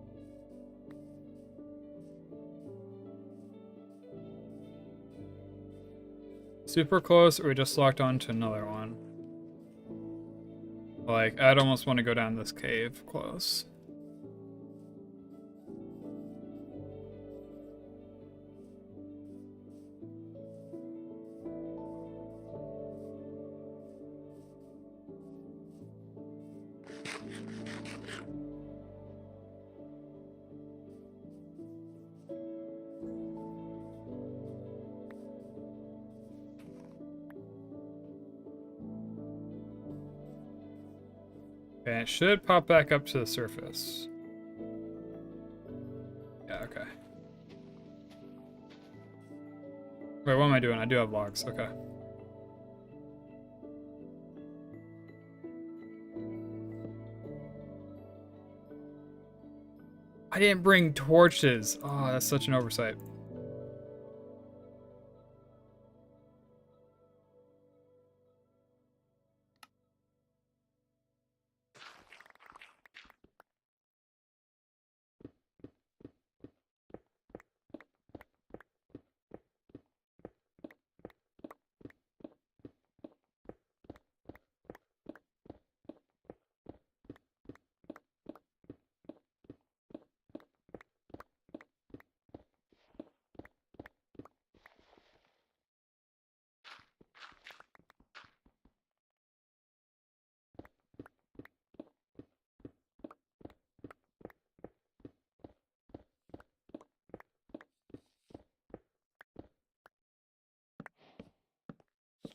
Super close, or we just locked on to another one. Like, I'd almost want to go down this cave close. Okay, it should pop back up to the surface. Yeah, okay. Wait, what am I doing? I do have logs, okay. I didn't bring torches. Oh, that's such an oversight.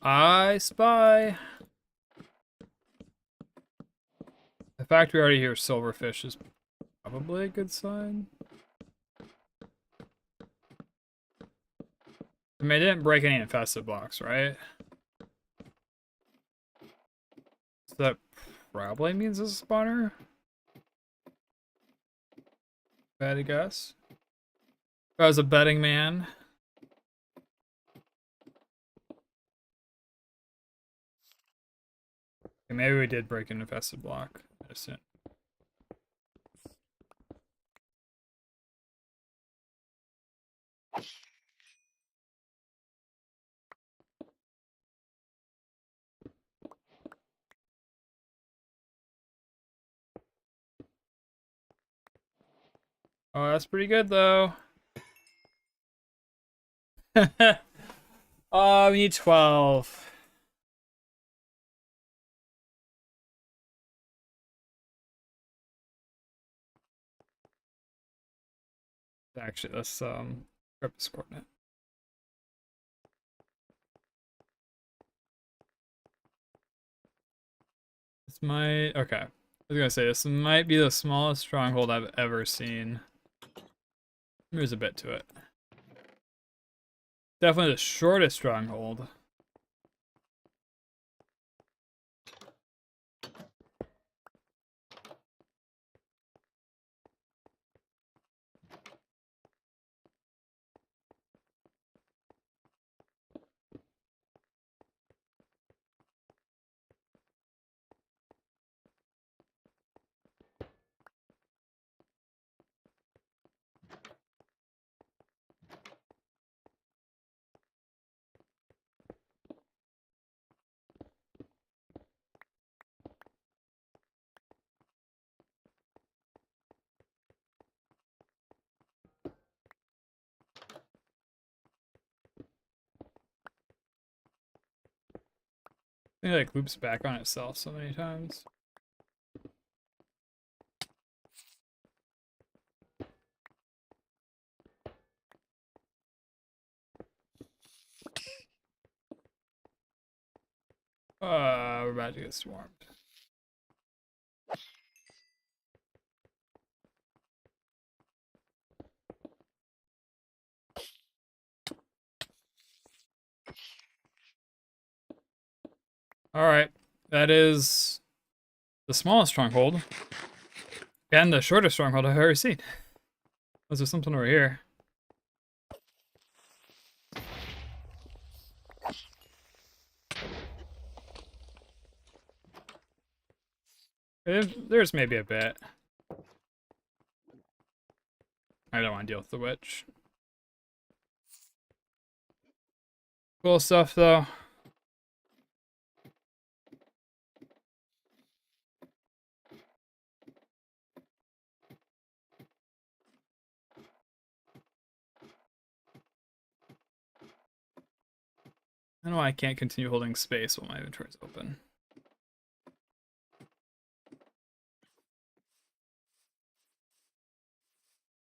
I spy. The fact we already hear silverfish is probably a good sign. I mean, I didn't break any infested blocks, right? So that probably means it's a spawner. Bad guess. If I was a betting man. Okay, maybe we did break an infested block. I just didn't. Oh, that's pretty good though. Oh, we need 12. Actually, let's grab this coordinate. This might okay. I was gonna say this might be the smallest stronghold I've ever seen. There's a bit to it. Definitely the shortest stronghold. I think it like loops back on itself so many times. We're about to get swarmed. Alright, that is the smallest stronghold. And the shortest stronghold I've ever seen. Was there something over here? There's maybe a bit. I don't want to deal with the witch. Cool stuff though. I don't know why I can't continue holding space while my inventory is open.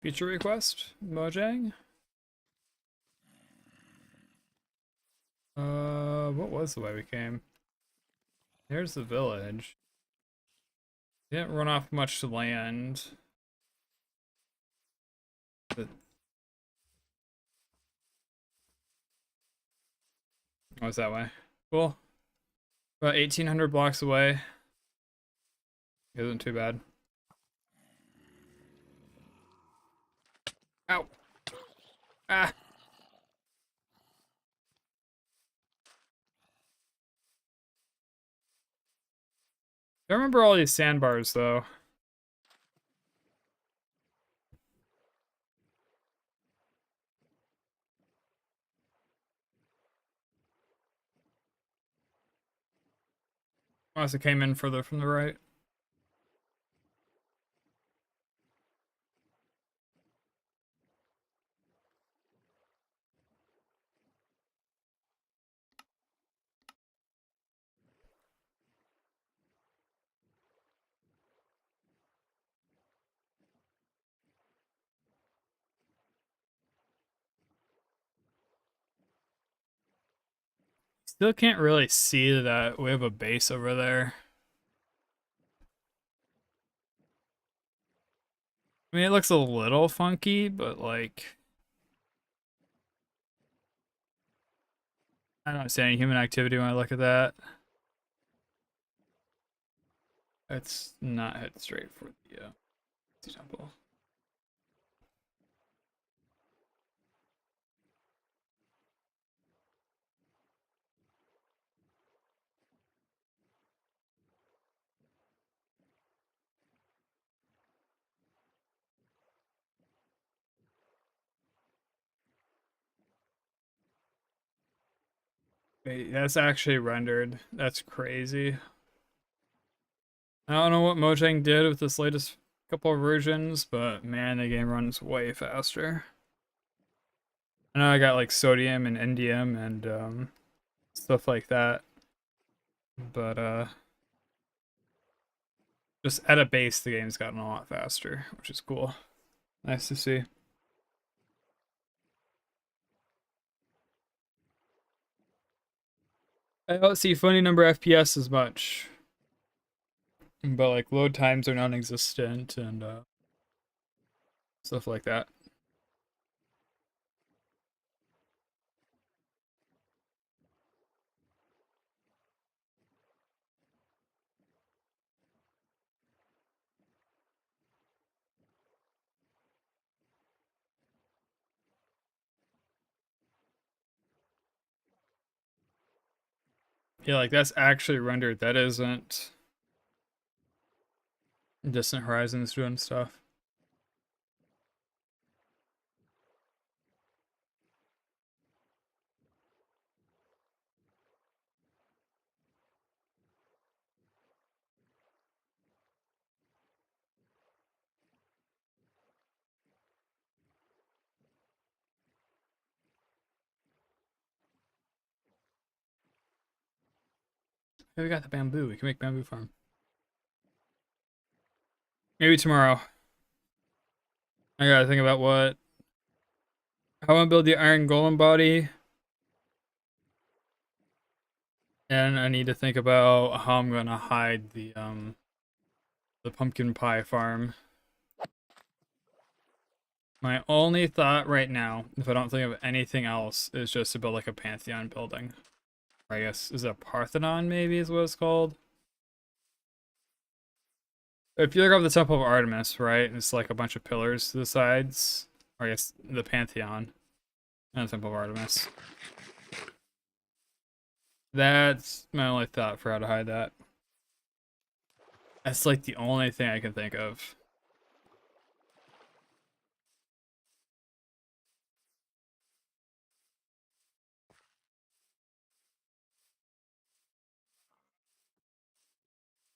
Feature request? Mojang? What was the way we came? There's the village. Didn't run off much land. But... oh, it's that way. Cool. About 1,800 blocks away. Isn't too bad. Ow! Ah! I remember all these sandbars though. Unless it came in further from the right. Still can't really see that we have a base over there. I mean, it looks a little funky, but like... I don't see any human activity when I look at that. Let's not head straight for the temple. Wait, that's actually rendered. That's crazy. I don't know what Mojang did with this latest couple of versions, but man, the game runs way faster. I know I got like sodium and indium and stuff like that, but just at a base, the game's gotten a lot faster, which is cool. Nice to see. I don't see funny number FPS as much, but like load times are non-existent and stuff like that. Yeah, like that's actually rendered. That isn't Distant Horizons doing stuff. Hey, we got the bamboo. We can make bamboo farm. Maybe tomorrow. I gotta think about how I want to build the iron golem body, and I need to think about how I'm gonna hide the pumpkin pie farm. My only thought right now, if I don't think of anything else, is just to build like a Pantheon building. Or I guess, is it a Parthenon maybe is what it's called? If you look up the Temple of Artemis, right, it's like a bunch of pillars to the sides. Or I guess the Pantheon and the Temple of Artemis. That's my only thought for how to hide that. That's like the only thing I can think of.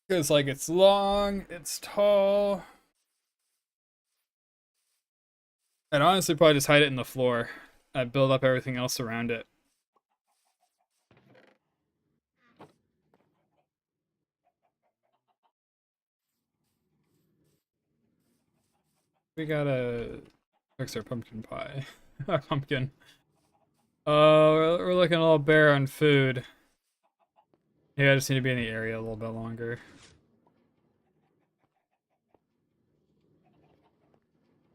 Because like it's long, it's tall. I'd honestly probably just hide it in the floor. I'd build up everything else around it. We gotta fix our pumpkin pie. Our pumpkin. We're looking a little bare on food. Yeah, I just need to be in the area a little bit longer.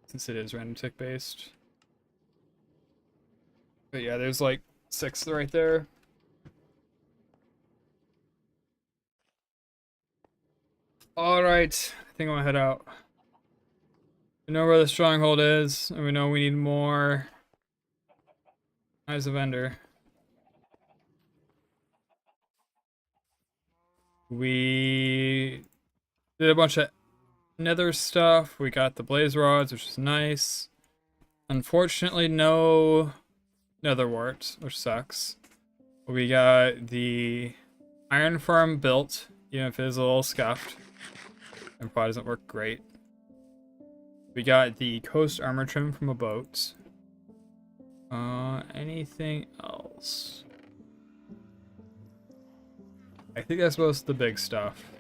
Since it is random tick based. But yeah, there's like 6 right there. Alright, I think I'm gonna head out. We know where the stronghold is, and we know we need more Eyes of Ender. We did a bunch of nether stuff. We got the blaze rods, which is nice. Unfortunately, no nether wart, which sucks. We got the iron farm built, even if it is a little scuffed. And probably doesn't work great. We got the coast armor trim from a boat. Anything else? I think that's most of the big stuff.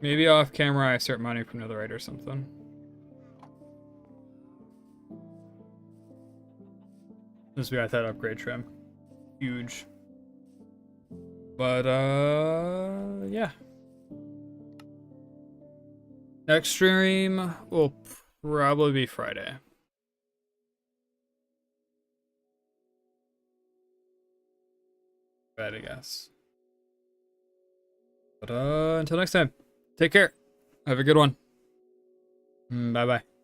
Maybe off camera I start mining from netherite or something. Since we got that upgrade trim. Huge. But, yeah. Next stream will probably be Friday. Bad, I guess. But, until next time, take care. Have a good one. Bye-bye.